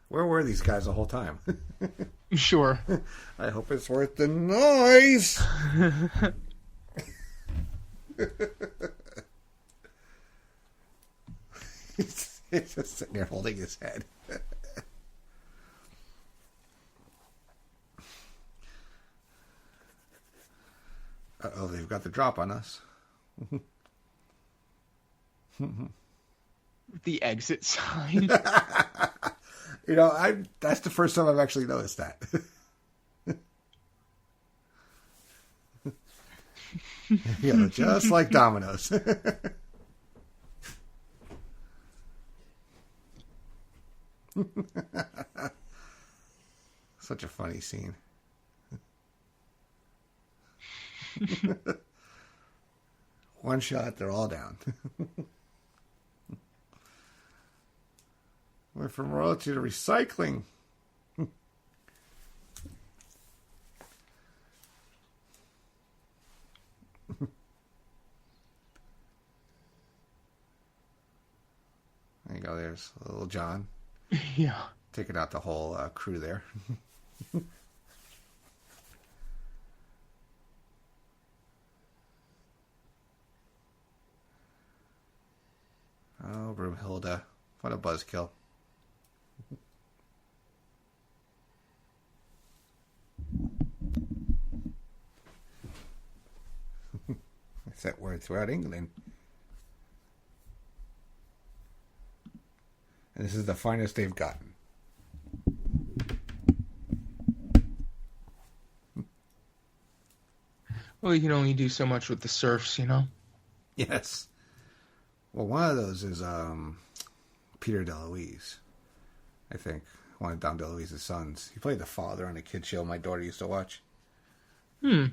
Where were these guys the whole time? Sure. I hope it's worth the noise. He's just sitting there holding his head. Uh-oh, they've got the drop on us. The exit sign. That's the first time I've actually noticed that. Just like Domino's. Such a funny scene. One shot, they're all down. Went from royalty to recycling. There you go. There's little John. Yeah. Taking out the whole crew there. Oh, Broomhilda. What a buzzkill. It's that word throughout England. And this is the finest they've gotten. Well, you can only do so much with the serfs, you know? Yes. Well, one of those is Peter DeLuise, I think. One of Dom DeLuise's sons. He played the father on a kid show my daughter used to watch. Lend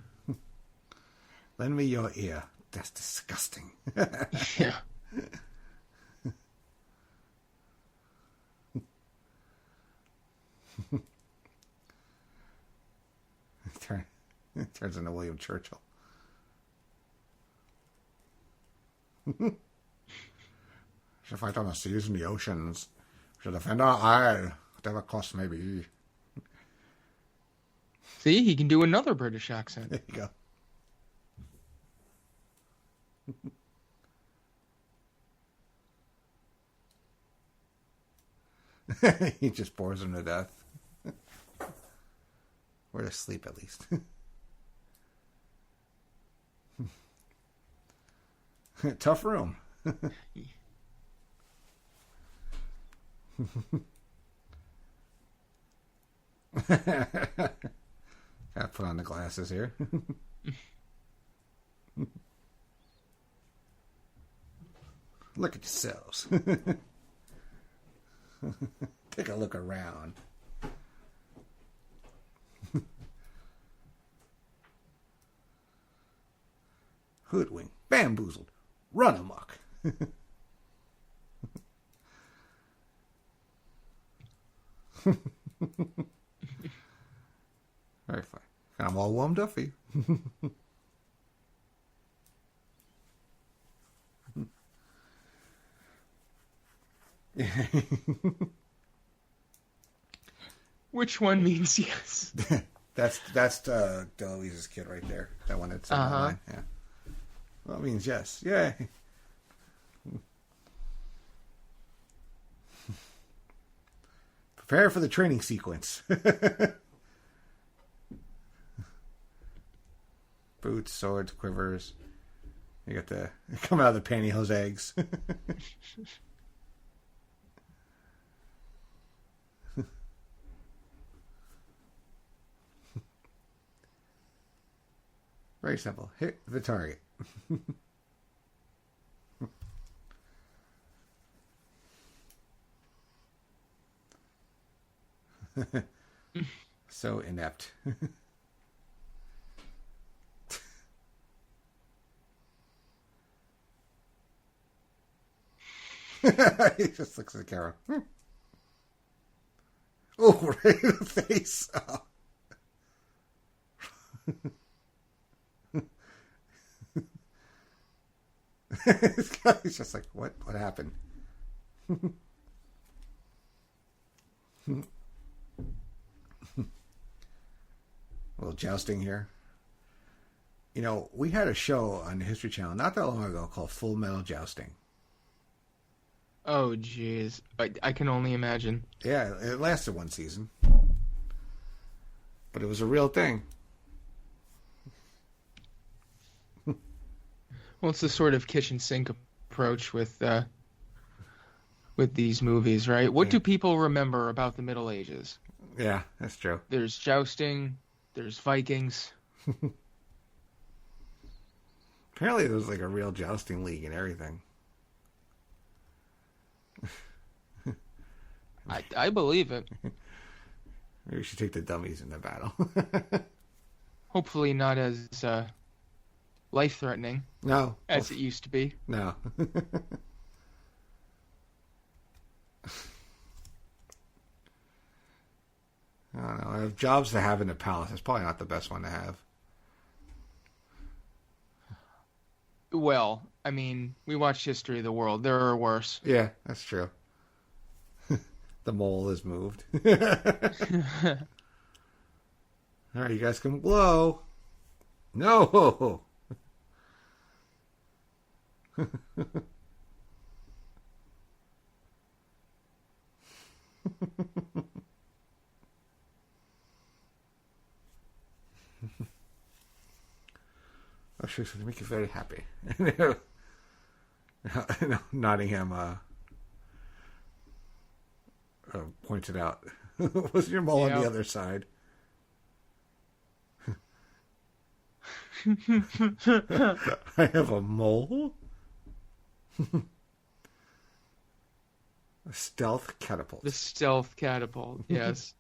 me your ear. That's disgusting. Yeah. Turns into William Churchill. Should fight on the seas and the oceans. Should defend our isle, whatever cost may be. See, he can do another British accent. There you go. He just bores him to death. Or to sleep, at least. Tough room. Gotta put on the glasses here. Look at yourselves. Take a look around. Hoodwinked, bamboozled, run amok. Very fine. I'm all warmed up for you. Which one means yes? That's DeLuise's kid right there. That one that's on the line. Yeah. Well, it means yes. Yay. Prepare for the training sequence. Boots, swords, quivers. You got the come out of the pantyhose eggs. Very simple. Hit the target. So inept. He just looks at the camera. Oh, right in the face. Oh. He's just like, what happened? A little jousting here. You know, we had a show on the History Channel not that long ago called Full Metal Jousting. Oh, jeez. I can only imagine. Yeah, it lasted one season. But it was a real thing. Well, it's the sort of kitchen sink approach with these movies, right? What do people remember about the Middle Ages? Yeah, that's true. There's jousting. There's Vikings. Apparently there was like a real jousting league and everything. I believe it. Maybe we should take the dummies in the battle. Hopefully not as life-threatening. No. As it used to be. No. I don't know. I have jobs to have in the palace. It's probably not the best one to have. Well, I mean, we watched History of the World. There are worse. Yeah, that's true. The mole is moved. All right, you guys can blow. No. Oh, sure, to make you very happy. Nottingham pointed out. Was your mole on the other side? I have a mole. A stealth catapult. The stealth catapult, yes.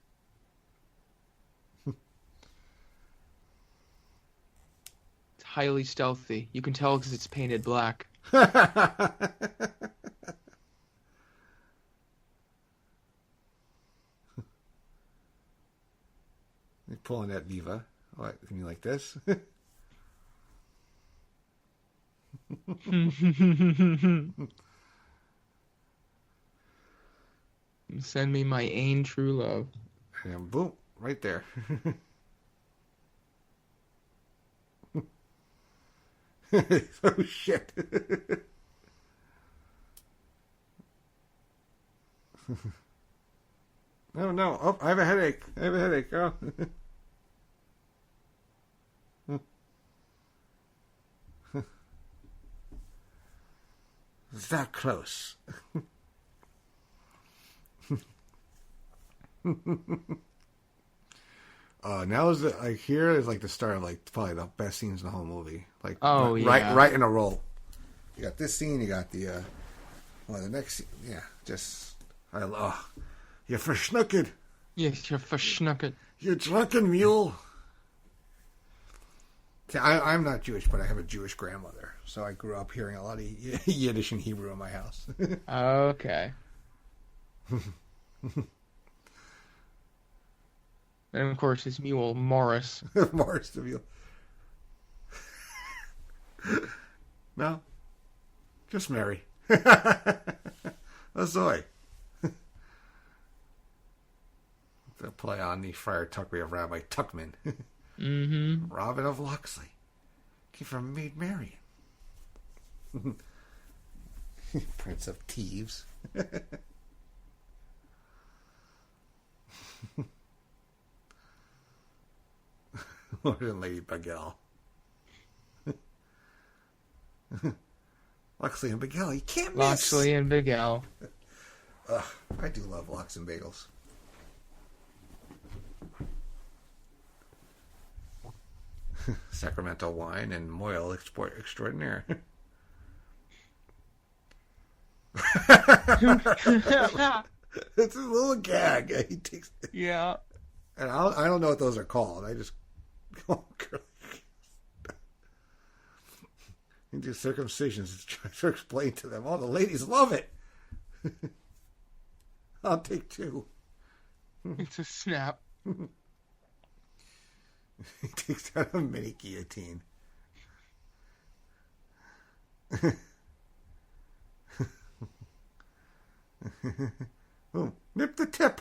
It's highly stealthy. You can tell because it's painted black. You're pulling that lever. What, you mean like this? Send me my ain true love. And boom, right there. Oh, shit. Oh, no. Oh, I have a headache. Oh. It's that close. Now is like here is like the start of like probably the best scenes in the whole movie. Like right in a row. You got this scene. You got the the next scene. Yeah, just I love. You're verschnucked. Yes, you're verschnucked. You drunken mule. See, I'm not Jewish, but I have a Jewish grandmother, so I grew up hearing a lot of Yiddish and Hebrew in my house. Okay. And of course, his mule, Morris. Morris the mule. No, just Mary. Azoy. The play on the Friar Tuckery of Rabbi Tuckman. Mm-hmm. Robin of Locksley. Came from Maid Marian. Prince of Thieves. Lord and Lady Bagel. Locksley and Bagel, you can't miss. Locksley and Bagel. I do love lox and bagels. Sacramento wine and moil export extraordinaire. It's a little gag. He takes. Yeah. And I don't know what those are called. I just. Oh, he do circumcisions to try to explain to them. Oh, the ladies love it. I'll take two. It's a snap. He takes out a mini guillotine. Oh, nip the tip.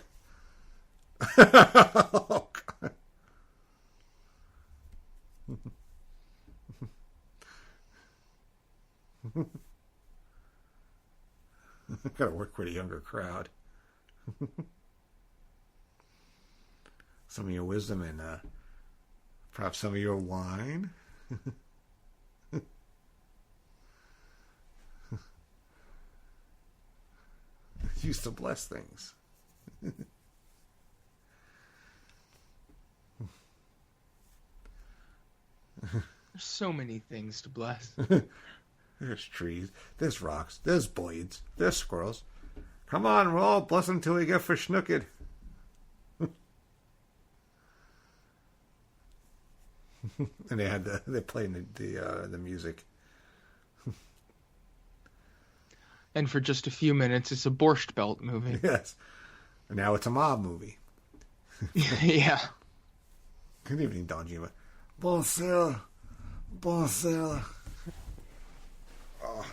Oh, God. Gotta work with a younger crowd. Some of your wisdom and perhaps some of your wine. Used to bless things. There's so many things to bless. There's trees, there's rocks, there's blades, there's squirrels. Come on, we'll all bless until we get verschnooked. And they played the music. And for just a few minutes, it's a Borscht Belt movie. Yes. And now it's a mob movie. Yeah. Good evening, Don Gima. Bonsoir. Bonsoir. Oh,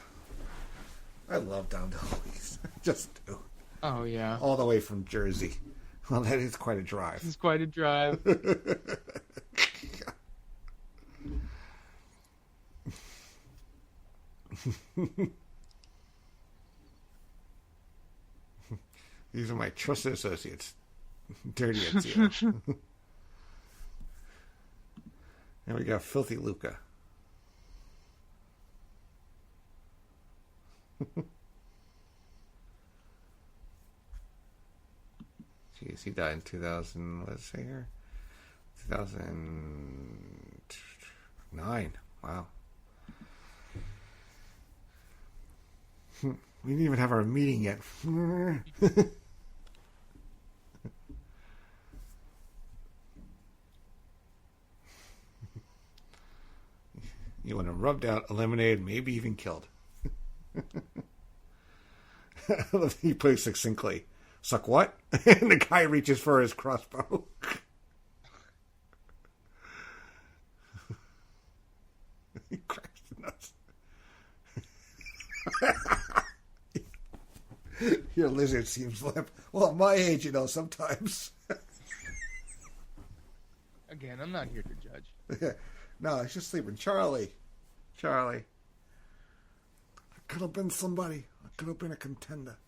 I love Don DeLuise. Just do. Oh, yeah. All the way from Jersey. Well, that is quite a drive. It's quite a drive. These are my trusted associates. Dirty at zero. And we got Filthy Luca. Jeez, he died in 2000, let's say here. 2000. 9. Wow. We didn't even have our meeting yet. You want him rubbed out, eliminated, maybe even killed. He plays succinctly. Suck what? And the guy reaches for his crossbow. He cracks the nuts. Your lizard seems limp. Well, at my age, you know, sometimes. Again, I'm not here to judge. No, he's just sleeping. Charlie. I could have been somebody. I could have been a contender.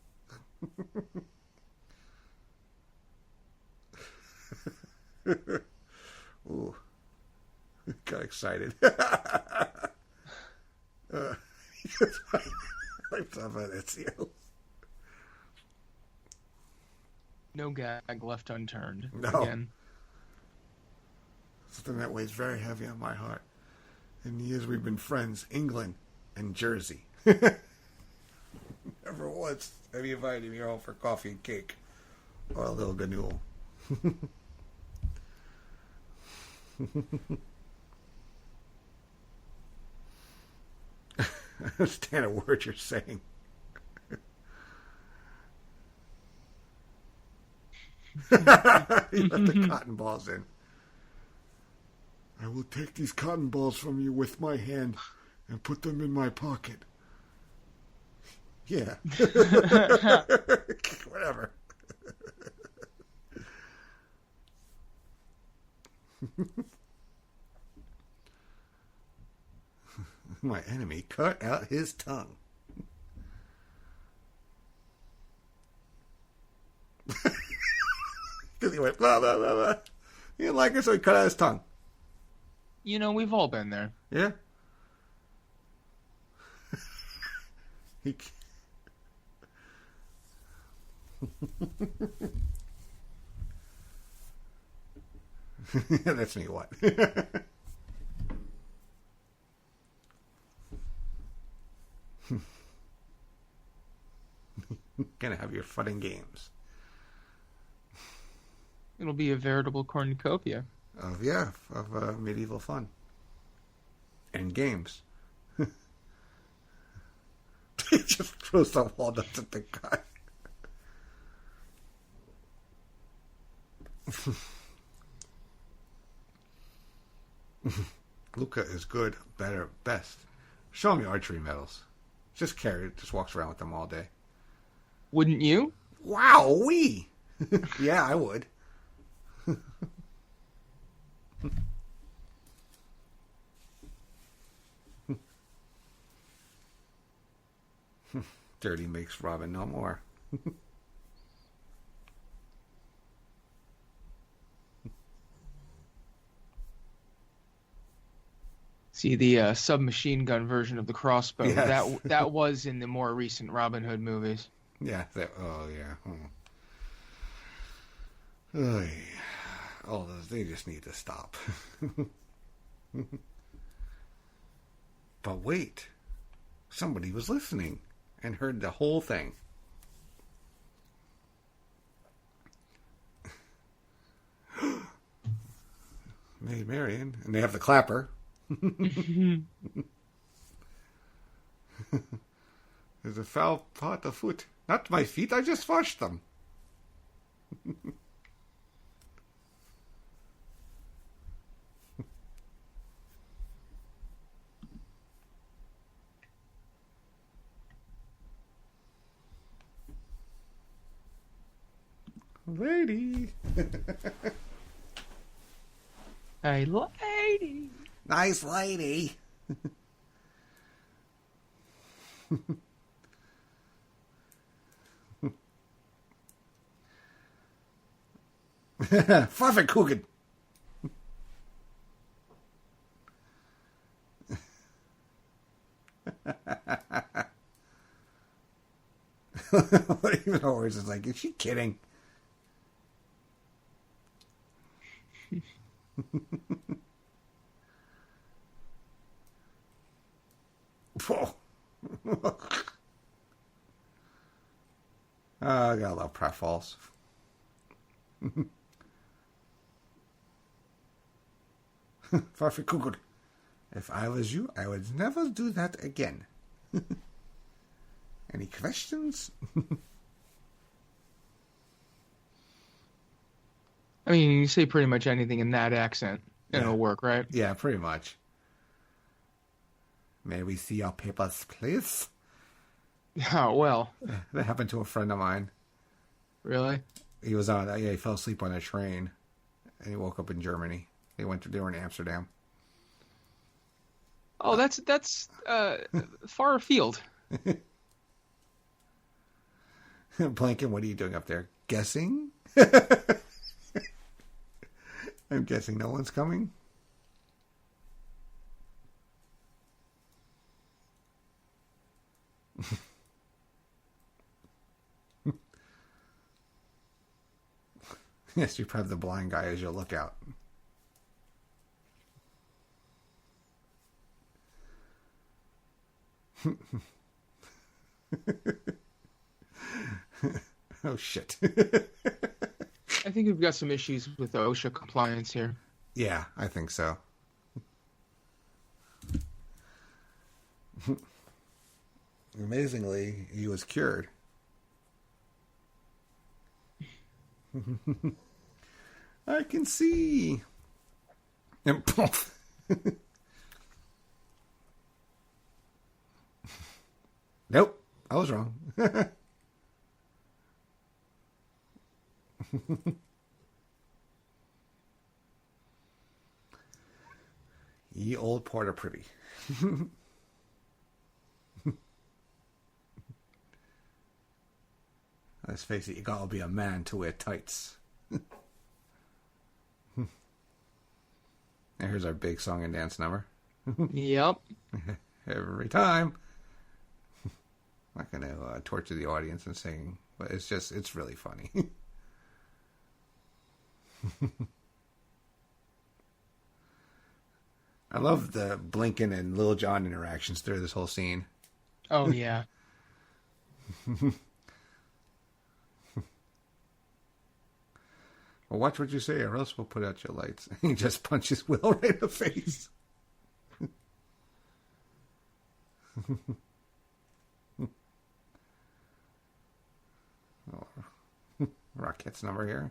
Ooh. Got excited. No gag left unturned. No. Again. Something that weighs very heavy on my heart. In the years we've been friends, England and Jersey. Never once have you invited me home for coffee and cake. Or a little ganoodle. I understand a word you're saying. You let the cotton balls in. I will take these cotton balls from you with my hand and put them in my pocket. Yeah. Whatever. My enemy cut out his tongue. Because he went blah, blah, blah, blah. He didn't like it, so he cut out his tongue. You know, we've all been there. Yeah. That's me, what? Gonna have your fun and games. It'll be a veritable cornucopia. Of medieval fun. And games. He just throws some walnuts at the guy. Luca is good, better, best. Show him your archery medals. Just walks around with them all day. Wouldn't you? Wow-wee! Yeah, I would. Dirty makes Robin no more. See, the submachine gun version of the crossbow. Yes. That was in the more recent Robin Hood movies. Yeah. Oh, yeah. Oh, those, they just need to stop. But wait. Somebody was listening and heard the whole thing. Maid Marian. And they have the clapper. There's a foul part afoot. Not my feet, I just washed them. Lady. Hey, lady. Nice lady. Pfannkuchen. Even Horace is like, is she kidding? gotta love pratfalls. Farfikugel. If I was you, I would never do that again. Any questions? I mean, you say pretty much anything in that accent, and it'll work, right? Yeah, pretty much. May we see your papers, please? Oh, well. That happened to a friend of mine. Really? He fell asleep on a train, and he woke up in Germany. They were in Amsterdam. Oh, that's far afield. Blanken, what are you doing up there? Guessing? I'm guessing no one's coming. Yes, you have the blind guy as your lookout. Oh, shit. I think we've got some issues with OSHA compliance here. Yeah, I think so. Amazingly, he was cured. I can see. And poof. Nope, I was wrong. Ye old Porter Privy. Let's face it, you gotta be a man to wear tights. And here's our big song and dance number. Yep. Every time. I'm not gonna torture the audience and sing, but it's really funny. I love the Blinken and Lil Jon interactions through this whole scene. Oh, yeah. Well, watch what you say, or else we'll put out your lights. He just punches Will right in the face. Oh, Rocket's number here.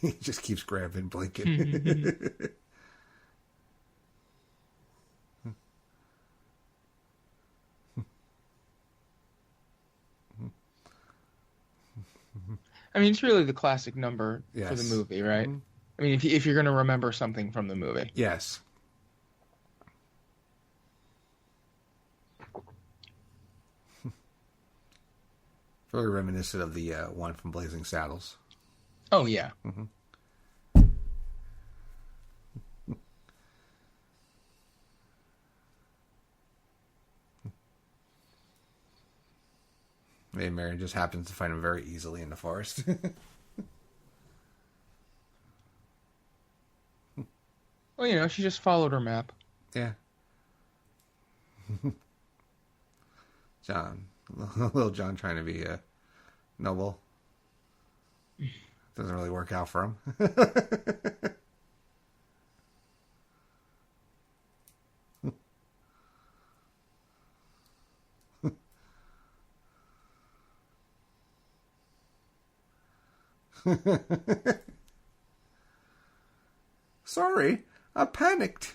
He just keeps grabbing Blinken. I mean, it's really the classic number for Yes. the movie, right? Mm-hmm. I mean, if you're going to remember something from the movie. Yes. Very reminiscent of the one from Blazing Saddles. Oh, yeah. Mm-hmm. Maybe Mary just happens to find him very easily in the forest. Well, you know, she just followed her map. Yeah. John. Little John trying to be noble. Doesn't really work out for him. Sorry, I panicked.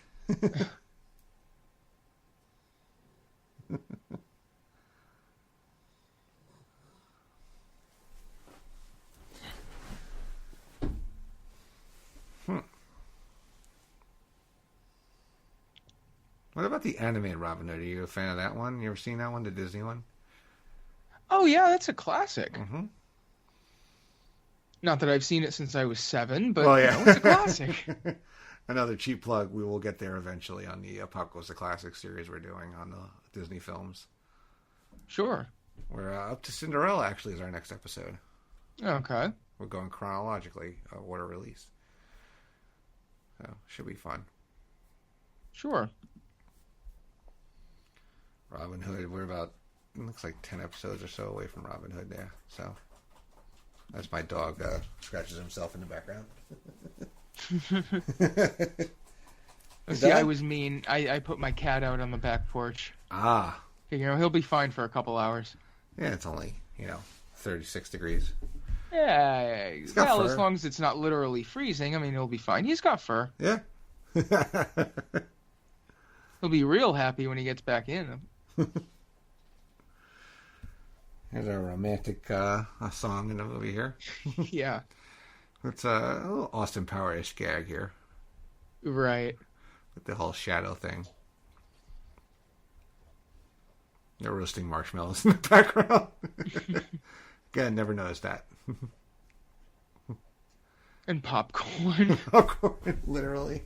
What about the animated Robin Hood? Are you a fan of that one? You ever seen that one, the Disney one? Oh, yeah, that's a classic. Mm-hmm. Not that I've seen it since I was 7, but Well, yeah. you know, it's a classic. Another cheap plug. We will get there eventually on the Pop Goes the Classic series we're doing on the Disney films. Sure. We're up to Cinderella, actually, is our next episode. Okay. We're going chronologically, order release. So, should be fun. Sure. Robin Hood, we're about, it looks like 10 episodes or so away from Robin Hood there. So, that's my dog scratches himself in the background. See, I was mean. I put my cat out on the back porch. Ah. He'll be fine for a couple hours. Yeah, it's only, 36 degrees. Yeah, well, fur. as long as it's not literally freezing, I mean, he'll be fine. He's got fur. Yeah. He'll be real happy when he gets back in. There's a romantic song in the movie here. Yeah. It's a little Austin Power-ish gag here. Right. With the whole shadow thing. They're roasting marshmallows in the background. Again, never noticed that. And popcorn. Popcorn, literally.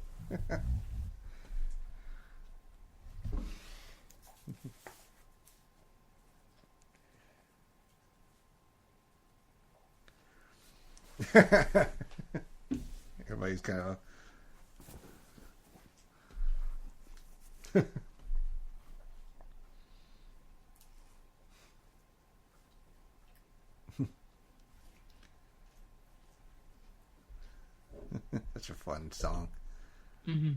Everybody's kind of... Such a fun song. Mm-hmm.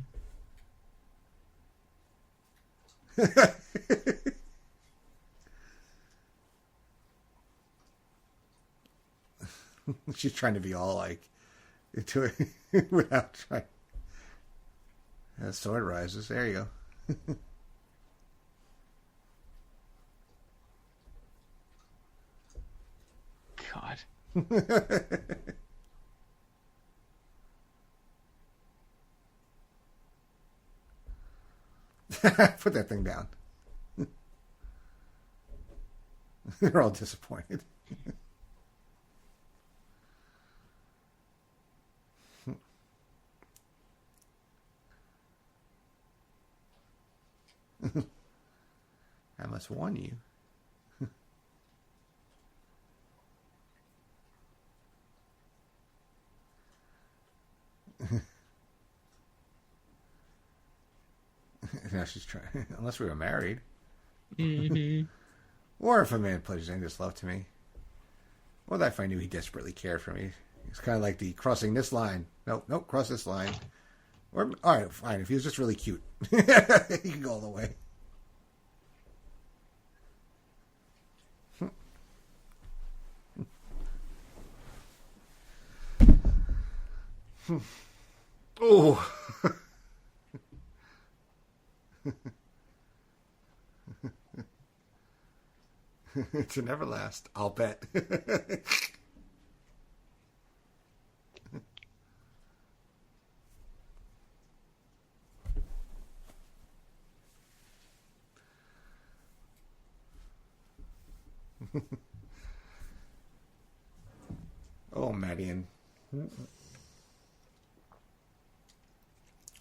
She's trying to be all like into it without trying. That sword rises. There you go. God. Put that thing down. They're all disappointed. I must warn you. Now she's trying, unless we were married. Mm-hmm. Or if a man pledges endless love to me. Or that if I knew he desperately cared for me. It's kind of like the crossing this line. Nope, cross this line. Or, alright, fine. If he was just really cute, he can go all the way. Oh. To never last, I'll bet. Oh, Marion.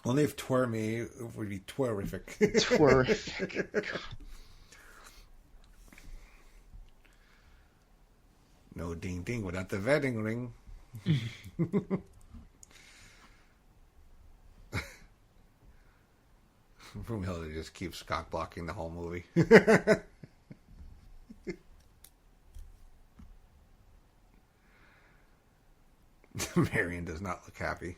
Only if twere me would be twerific. Twerific. No ding ding without the wedding ring. Broomhilda just keeps cock blocking the whole movie. Marion does not look happy.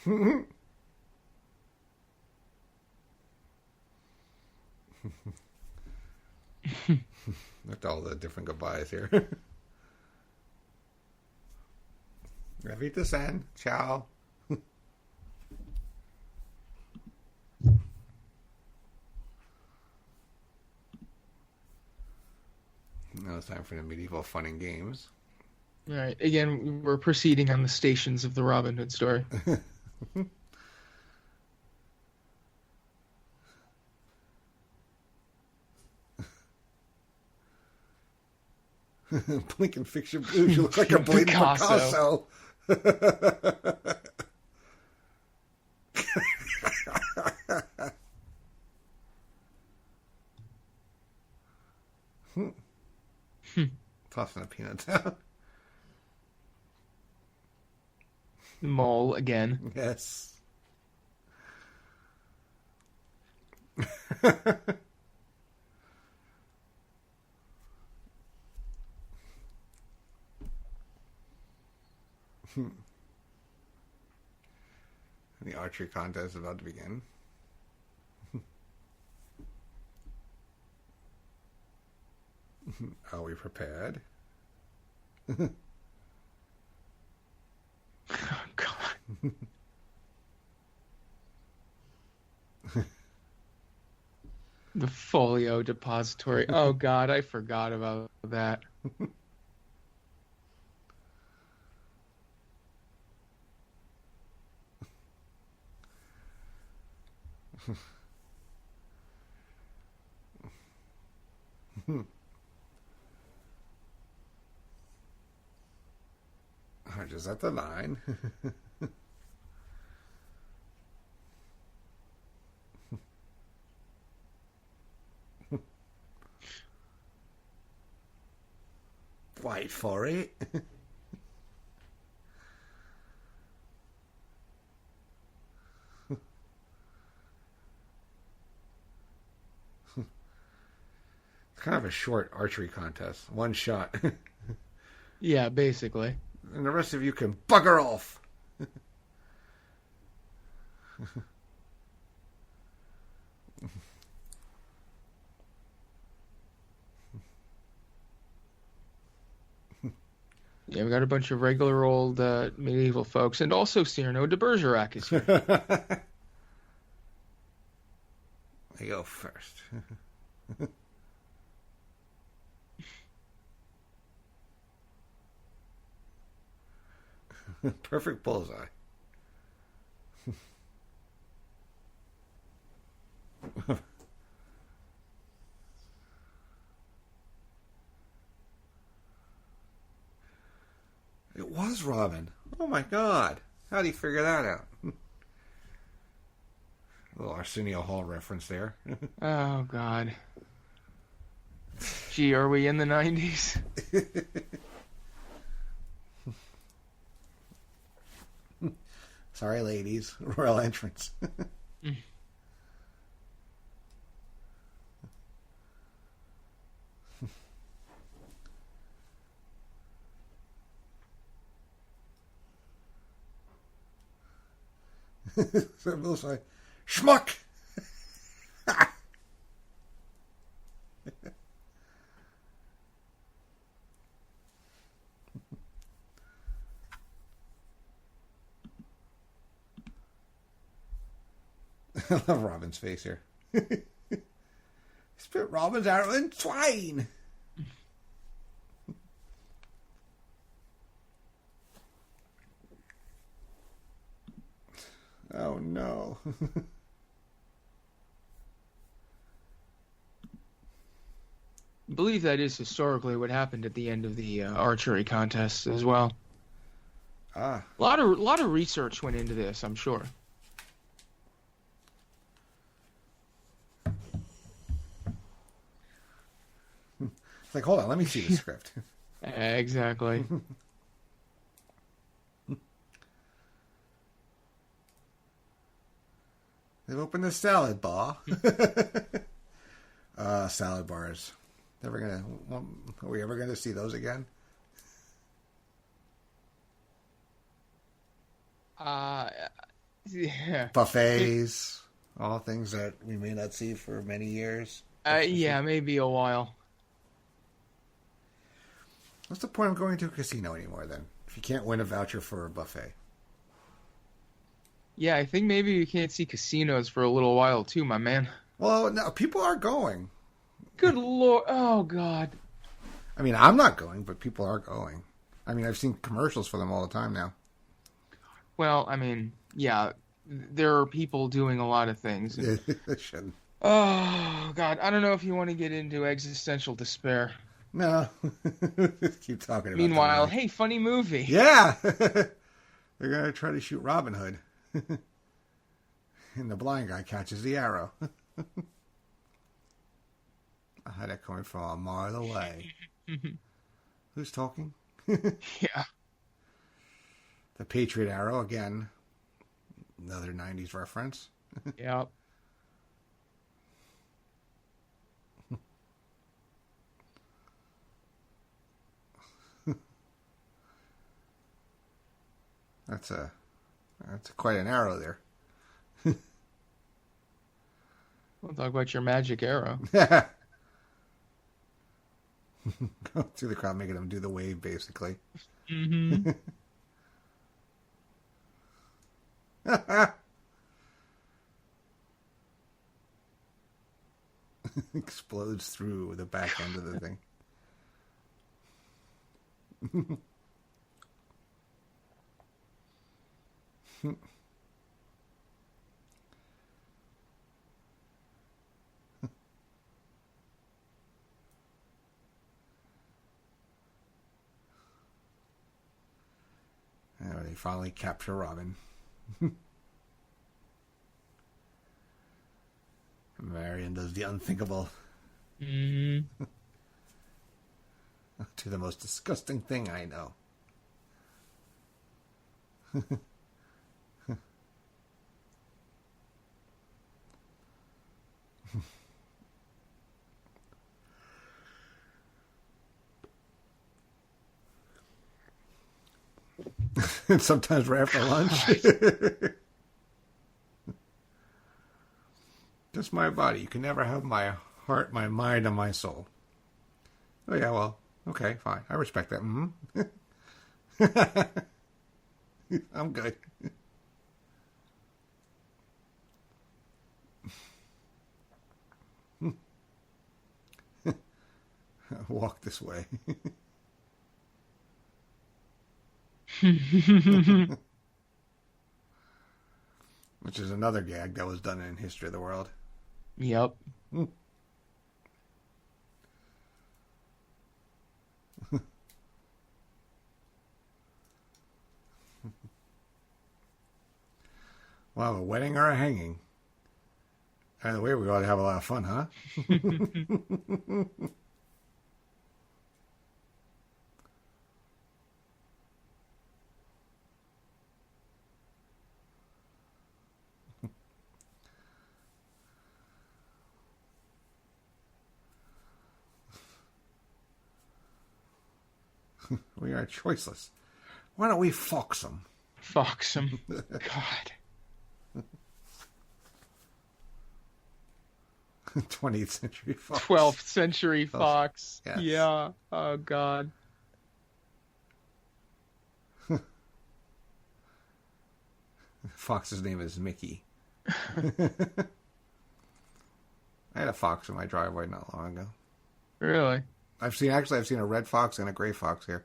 Look at all the different goodbyes here. Revita san. Ciao. Now it's time for the medieval fun and games. All right. Again, we're proceeding on the stations of the Robin Hood story. Blink and fix your blues. You look like a bleeding Picasso. Tossing a peanut down. Mole again. Yes. The archery contest is about to begin. Are we prepared? Oh, God. The folio depository. Oh, God, I forgot about that. Is that the line? Wait for it. It's kind of a short archery contest. One shot. Yeah, basically. And the rest of you can bugger off. Yeah, we got a bunch of regular old medieval folks, and also Cyrano de Bergerac is here. I go first. Perfect bullseye. It was Robin. Oh my God. How do you figure that out? A little Arsenio Hall reference there. Oh, God. Gee, are we in the 90s? Sorry, ladies. Royal entrance. So Bill's like, schmuck! I love Robin's face here. Spit Robin's arrow in twine! Oh no. I believe that is historically what happened at the end of the archery contest as well. Ah. A lot of research went into this, I'm sure. It's like, hold on, let me see the script. Exactly. They've opened the salad bar. Salad bars. Are we ever gonna see those again? Yeah. Buffets, all things that we may not see for many years. Yeah, maybe a while. What's the point of going to a casino anymore then? If you can't win a voucher for a buffet. Yeah, I think maybe you can't see casinos for a little while too, my man. Well, no, people are going. Good Lord. Oh, God. I mean, I'm not going, but people are going. I mean, I've seen commercials for them all the time now. Well, I mean, yeah, there are people doing a lot of things. They shouldn't. Oh, God. I don't know if you want to get into existential despair. No. Keep talking about it. Meanwhile, hey, funny movie. Yeah. They're going to try to shoot Robin Hood. And the blind guy catches the arrow. I had it coming from a mile away. Who's talking? Yeah. The Patriot Arrow, again. Another 90s reference. Yep. That's quite an arrow there. We'll talk about your magic arrow. Go through the crowd, making them do the wave, basically. Mm-hmm. Explodes through the back end of the thing. And they finally capture Robin. Marion does the unthinkable. Mm-hmm. To the most disgusting thing I know. And sometimes right after lunch. Just my body. You can never have my heart, my mind, and my soul. Oh, yeah, well, okay, fine. I respect that. Mm-hmm. I'm good. Walk this way. Which is another gag that was done in History of the World. Yep. Wow, a wedding or a hanging? Either way, we ought to have a lot of fun, huh? We are choiceless. Why don't we fox them? Fox them. God. 20th century fox. 12th century fox. Yes. Yeah. Oh, God. Fox's name is Mickey. I had a fox in my driveway not long ago. Really? I've seen a red fox and a gray fox here.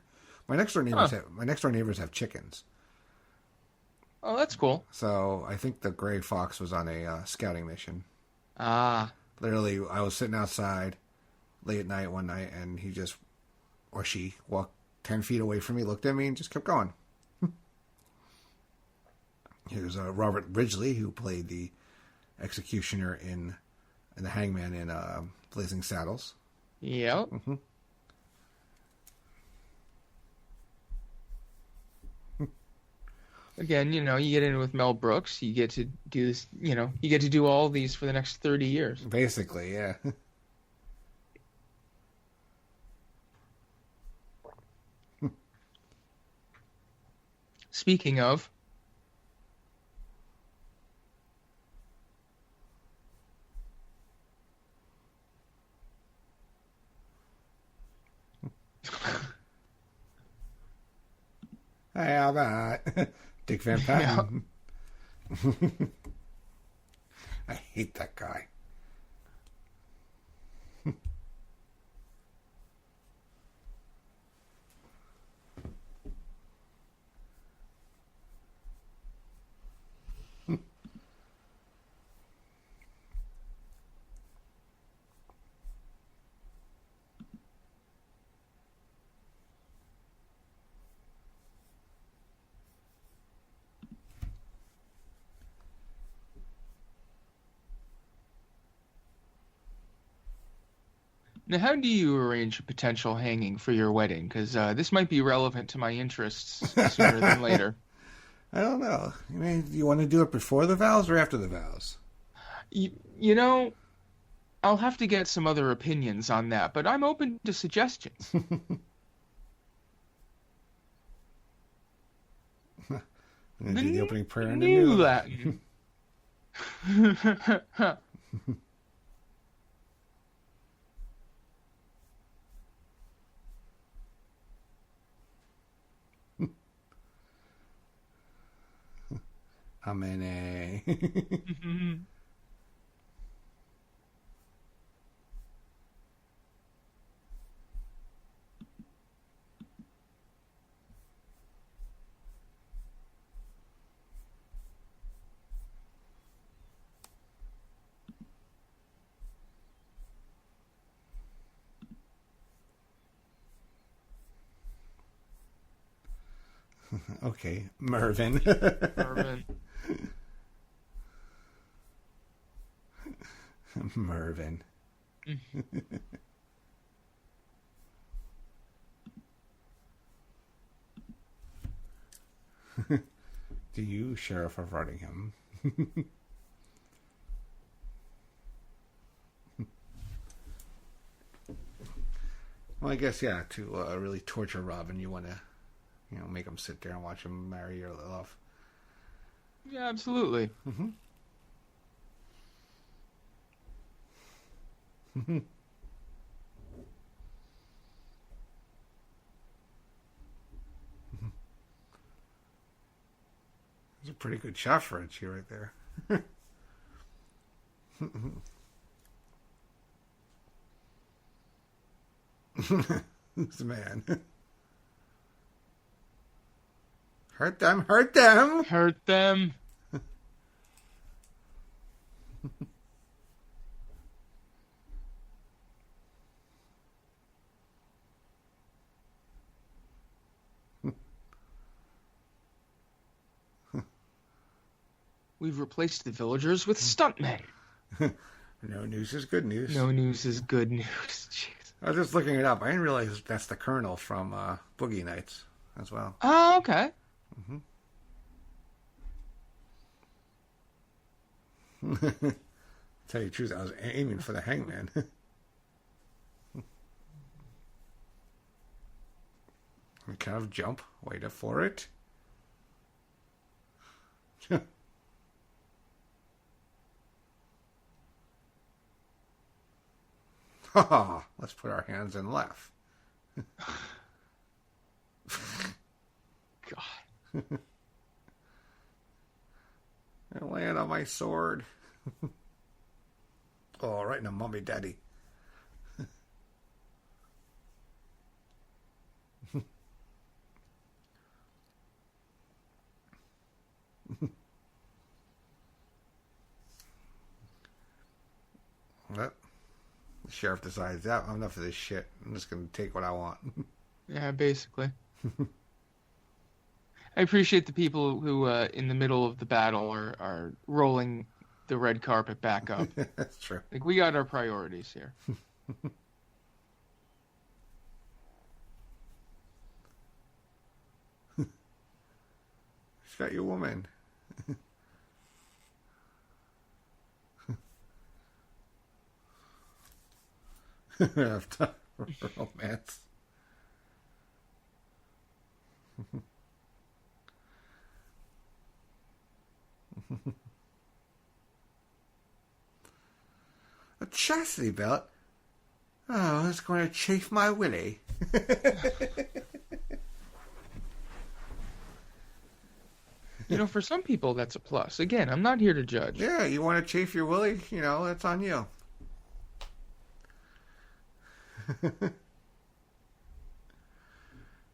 My next door neighbors have chickens. Oh, that's cool. So I think the gray fox was on a scouting mission. Ah. Literally, I was sitting outside late at night one night, and he just, or she, walked 10 feet away from me, looked at me, and just kept going. Here's Robert Ridgely, who played the executioner in the hangman in Blazing Saddles. Yep. Mm-hmm. Again, you get in with Mel Brooks, you get to do this, you get to do all these for the next 30 years. Basically, yeah. Speaking of, How about Dick Van Patten? I hate that guy. Now, how do you arrange a potential hanging for your wedding? Because this might be relevant to my interests sooner than later. I don't know. I mean, do you want to do it before the vows or after the vows? You know, I'll have to get some other opinions on that, but I'm open to suggestions. I'm going to do the opening prayer in the New new Latin. Amen. Okay, Mervin. Mervin. Mervin. To you, Sheriff of Rottingham. Well, I guess, yeah, to really torture Robin, you want to, make him sit there and watch him marry your love. Yeah, absolutely. Mm-hmm. It's a pretty good shot for Richie right there. Who's the man? Hurt them, hurt them! Hurt them. We've replaced the villagers with stuntmen. No news is good news. No news is good news. Jeez. I was just looking it up. I didn't realize that's the Colonel from Boogie Nights as well. Oh, okay. Mm-hmm. Tell you the truth, I was aiming for the hangman. Kind of jump, wait for it. Let's put our hands and laugh. God. And land on my sword. Oh, right in the mummy daddy. Well, the sheriff decides that enough of this shit. I'm just going to take what I want. Yeah, basically. I appreciate the people who, in the middle of the battle, are rolling the red carpet back up. That's true. Like, we got our priorities here. She's got your woman. Romance. A chastity belt? Oh, it's going to chafe my willy. For some people, that's a plus. Again, I'm not here to judge. Yeah, you want to chafe your willy? That's on you.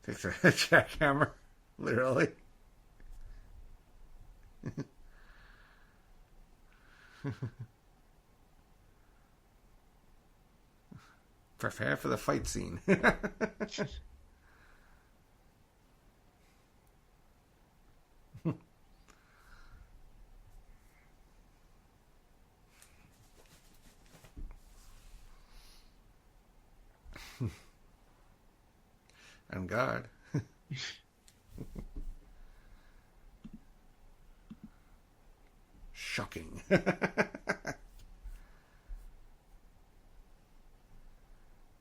Takes a jackhammer, literally. Prepare for the fight scene. And God. Shocking.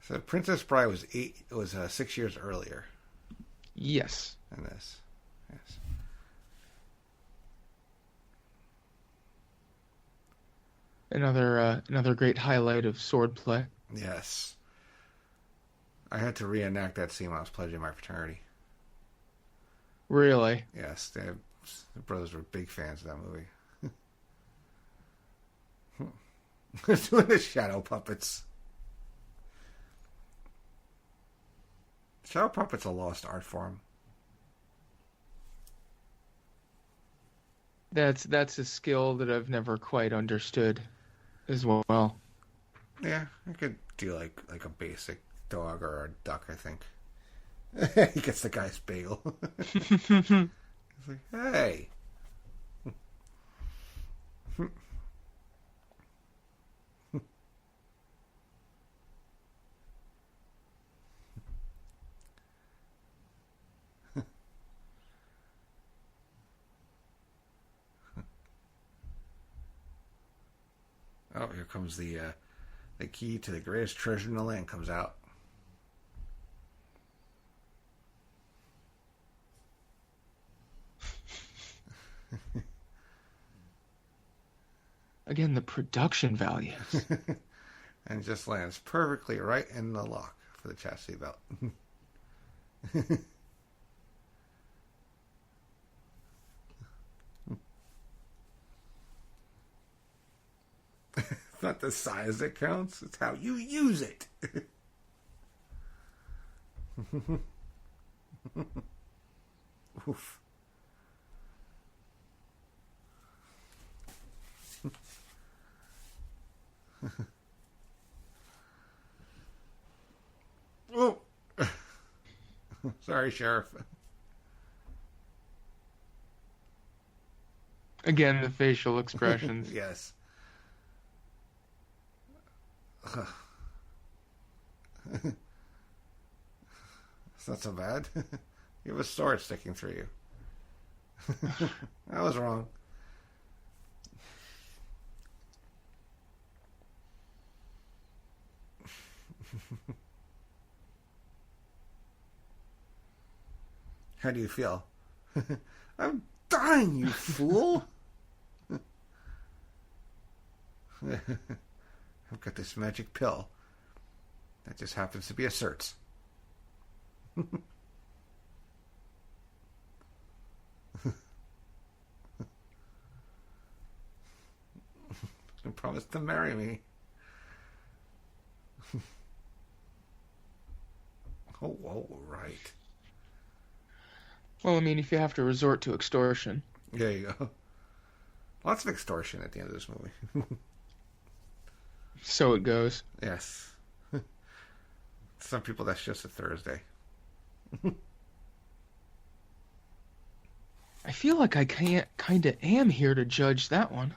So Princess Bride was 6 years earlier. Yes. Than this. Yes. Another great highlight of swordplay. Yes. I had to reenact that scene when I was pledging my fraternity. Really? Yes, the brothers were big fans of that movie. Doing the shadow puppets. Shadow puppets a lost art form. That's a skill that I've never quite understood as well. Yeah, I could do like a basic dog or a duck, I think. He gets the guy's bagel. He's like, hey. Oh, here comes the key to the greatest treasure in the land comes out. Again, the production values. And just lands perfectly right in the lock for the chastity belt. It's not the size that counts, it's how you use it. Oof. Oh. Sorry, Sheriff. Again, the facial expressions. Yes. It's not so bad. You have a sword sticking through you. I was wrong. How do you feel? I'm dying, you fool! I've got this magic pill that just happens to be a certs. You promised to marry me. Oh, right. Well, I mean, if you have to resort to extortion. There you go. Lots of extortion at the end of this movie. So it goes. Yes. Some people, that's just a Thursday. I feel like I kind of am here to judge that one.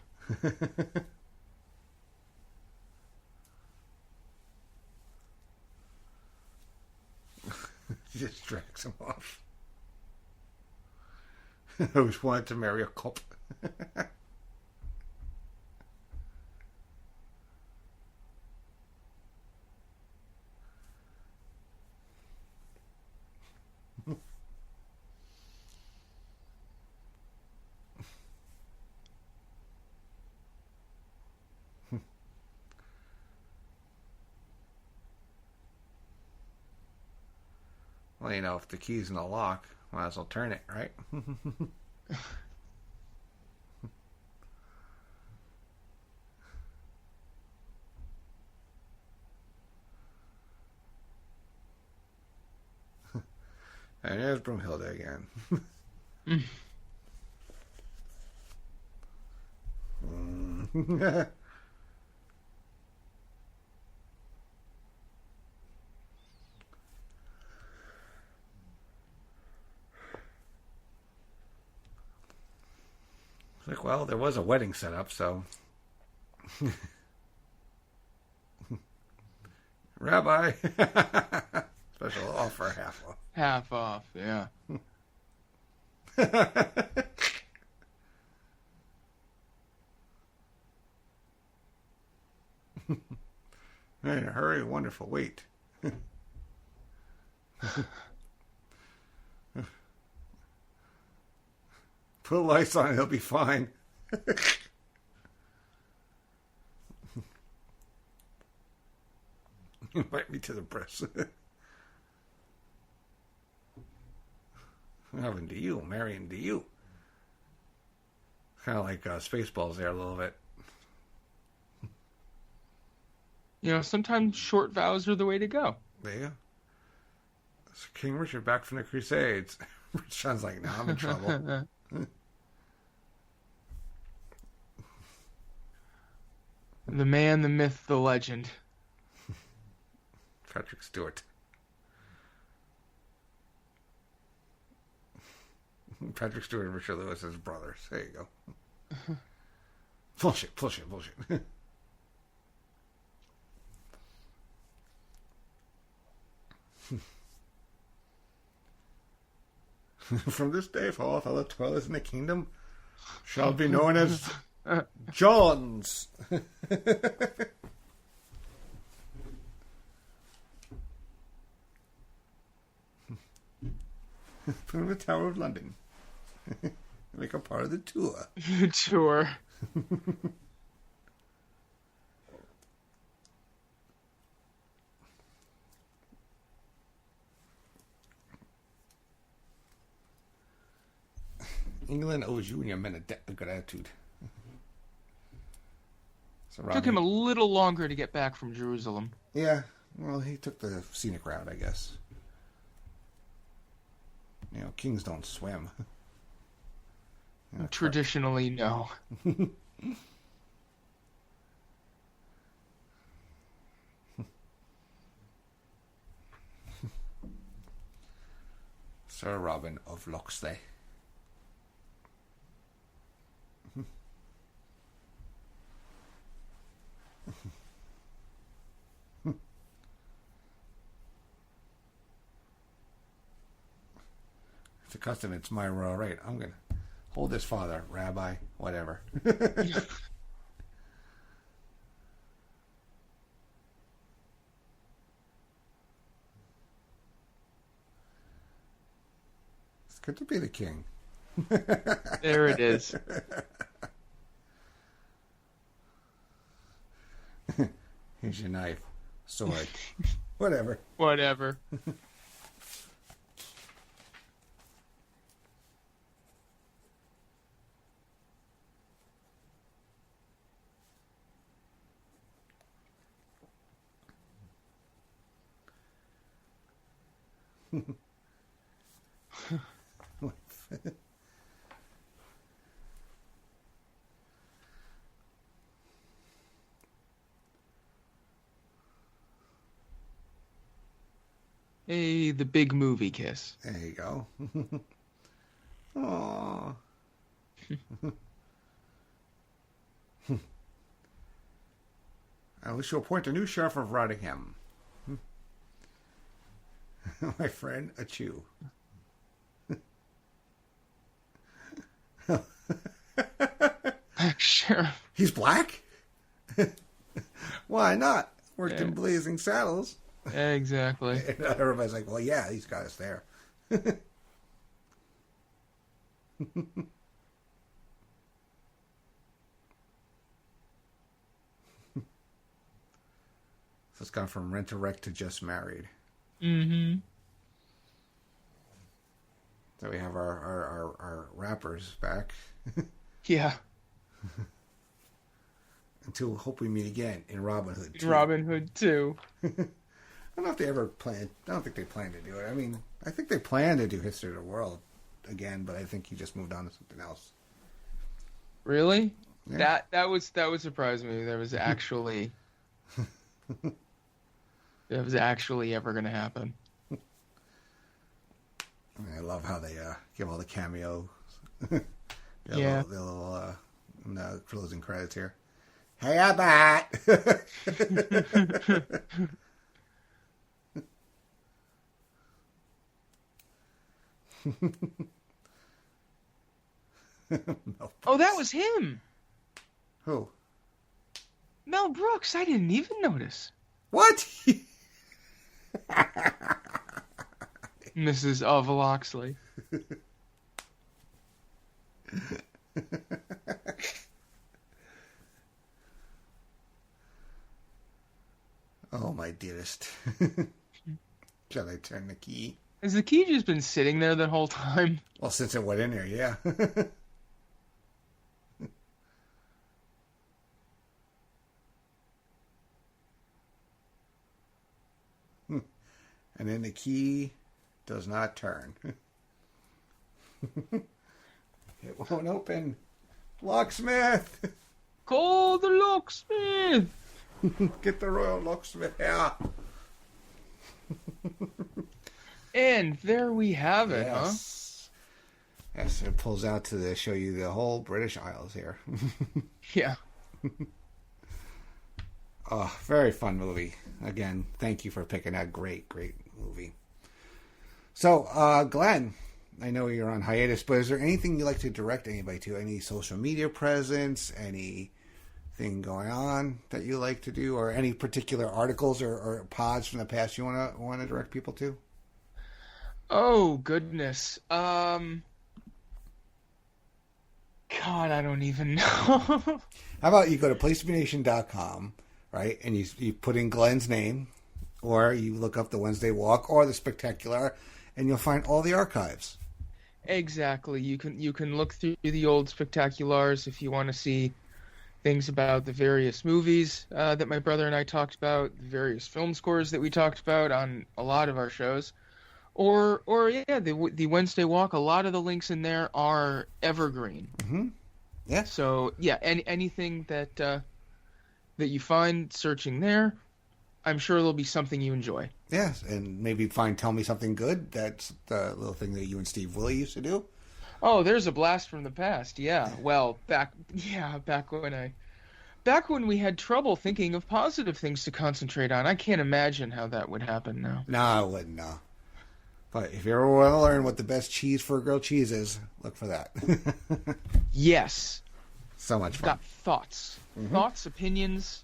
He just drags him off. I always wanted to marry a cop. Well, you know, if the key's in the lock, might as well turn it, right? And there's Broomhilda again. Like, well, there was a wedding set up, so Rabbi. Special offer, half off. Half off, yeah. In a hurry, wonderful. Wait. Put lights on, he'll be fine. Invite me to the press. Having to you, marrying to you. Kind of like Spaceballs there a little bit. Sometimes short vows are the way to go. There you go. It's King Richard back from the Crusades. Sounds like, now I'm in trouble. The man, the myth, the legend. Patrick Stewart. Patrick Stewart and Richard Lewis as brothers. There you go. Bullshit. From this day forth, all the dwellers in the kingdom shall be known as Johns. From the Tower of London. Make a part of the tour. Tour. England owes you and your men a debt of gratitude. Took him a little longer to get back from Jerusalem. Yeah, well, he took the scenic route, I guess. Kings don't swim. Traditionally, no. Sir Robin of Locksley. It's a custom. It's my royal right. I'm going to hold this, Father, Rabbi, whatever. It's good to be the king. There it is. Here's your knife, sword, whatever. Whatever. Hey, the big movie kiss. There you go. Aww. I wish to appoint a new sheriff of Rottingham. My friend, a Chew. Sheriff. He's black? Why not? Worked in Blazing Saddles. Exactly. And everybody's like, well, yeah, he's got us there. So it's gone from Rent-A-Wreck to Just Married. Mm-hmm. So we have our rappers back. Yeah. Until hope we meet again in Robin Hood 2. Robin Hood 2. I don't know if they ever planned. I don't think they planned to do it. I mean, I think they planned to do History of the World again, but I think he just moved on to something else. Really? Yeah. That would surprise me. That was actually ever going to happen. I love how they give all the cameos. Yeah. The little in the closing credits here. Hey, Abbott! Oh, that was him. Who? Mel Brooks. I didn't even notice. What? Mrs. Loxley. Oh, my dearest. Shall I turn the key? Has the key just been sitting there the whole time? Well, since it went in there, yeah. And then the key does not turn. It won't open. Locksmith! Call the locksmith! Get the royal locksmith here. And there we have it, Yes. Yes, it pulls out to show you the whole British Isles here. Yeah. Oh, very fun movie. Again, thank you for picking that great movie. So, Glenn, I know you're on hiatus, but is there anything you'd like to direct anybody to? Any social media presence? Anything going on that you like to do? Or any particular articles or pods from the past you want to direct people to? Oh, goodness. God, I don't even know. How about you go to placetobenation.com, right? And you put in Glenn's name, or you look up the Wednesday Walk or the Spectacular, and you'll find all the archives. Exactly. You can look through the old Spectaculars if you want to see things about the various movies that my brother and I talked about, the various film scores that we talked about on a lot of our shows. Or yeah, the Wednesday Walk, a lot of the links in there are evergreen. Mm-hmm. Yeah. So, yeah, anything that you find searching there, I'm sure there'll be something you enjoy. Yes, and maybe Tell Me Something Good. That's the little thing that you and Steve Willie used to do. Oh, there's a blast from the past. Yeah. Well, back when we had trouble thinking of positive things to concentrate on. I can't imagine how that would happen now. No, I wouldn't. No. But if you ever want to learn what the best cheese for a grilled cheese is, look for that. Yes. So much fun. Got thoughts. Mm-hmm. Thoughts, opinions,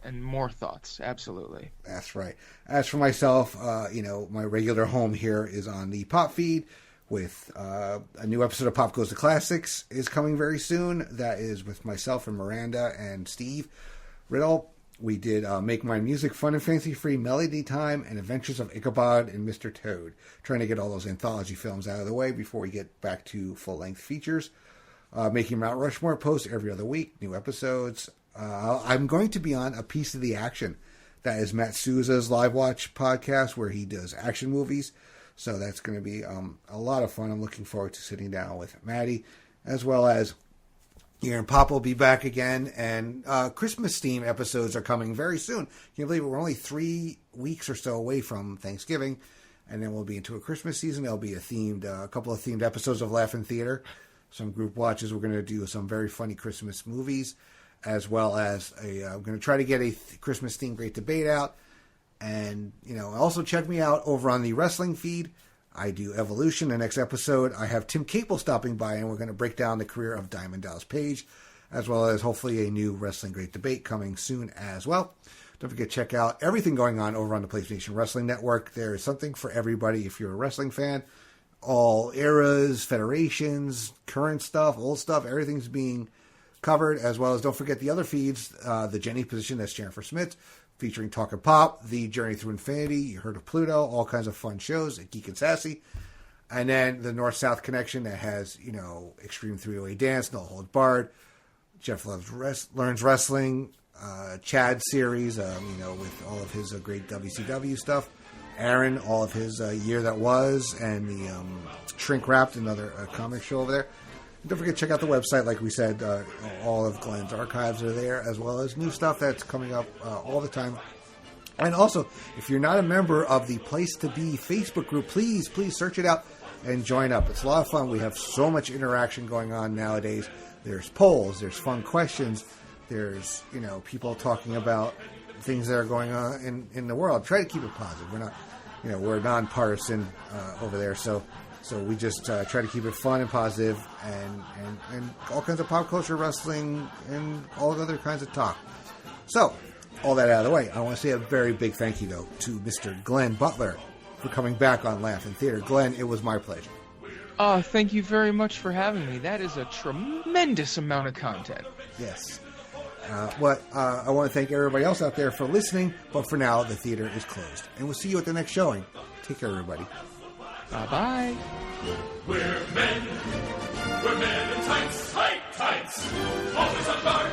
and more thoughts. Absolutely. That's right. As for myself, my regular home here is on the Pop feed with a new episode of Pop Goes to Classics is coming very soon. That is with myself and Miranda and Steve Riddle. We did Make My Music Fun and Fancy-Free, Melody Time, and Adventures of Ichabod and Mr. Toad. Trying to get all those anthology films out of the way before we get back to full-length features. Making Mount Rushmore post every other week, new episodes. I'm going to be on A Piece of the Action. That is Matt Souza's Live Watch podcast where he does action movies. So that's going to be a lot of fun. I'm looking forward to sitting down with Maddie, as well as Aaron Pop will be back again, and Christmas theme episodes are coming very soon. Can you believe it? We're only 3 weeks or so away from Thanksgiving, and then we'll be into a Christmas season. There'll be a couple of themed episodes of Laugh-In Theater, some group watches. We're going to do some very funny Christmas movies, as well as I'm going to try to get a Christmas themed great debate out, and also check me out over on the wrestling feed. I do Evolution. The next episode, I have Tim Capel stopping by, and we're going to break down the career of Diamond Dallas Page, as well as hopefully a new Wrestling Great Debate coming soon as well. Don't forget to check out everything going on over on the PlayStation Wrestling Network. There is something for everybody if you're a wrestling fan. All eras, federations, current stuff, old stuff, everything's being covered, as well as don't forget the other feeds, the Jenny Position, that's Jennifer Smith, featuring Talk and Pop, The Journey Through Infinity, You Heard of Pluto, all kinds of fun shows at Geek and Sassy. And then the North-South Connection that has, Extreme 308 Dance, No Hold Barred, Jeff Learns Wrestling, Chad series, with all of his great WCW stuff. Aaron, all of his Year That Was, and the Shrink Wrapped, another comic show over there. Don't forget to check out the website. Like we said, all of Glenn's archives are there, as well as new stuff that's coming up all the time. And also, if you're not a member of the Place to Be Facebook group, please search it out and join up. It's a lot of fun. We have so much interaction going on nowadays. There's polls, there's fun questions, there's people talking about things that are going on in the world. Try to keep it positive. We're not, we're nonpartisan over there. So So we just try to keep it fun and positive, and all kinds of pop culture, wrestling, and all other kinds of talk. So, all that out of the way, I want to say a very big thank you, though, to Mr. Glenn Butler for coming back on Laugh in Theater. Glenn, it was my pleasure. Thank you very much for having me. That is a tremendous amount of content. Yes. I want to thank everybody else out there for listening, but for now, the theater is closed. And we'll see you at the next showing. Take care, everybody. Bye-bye. We're men in tights, tight tights, always on guard.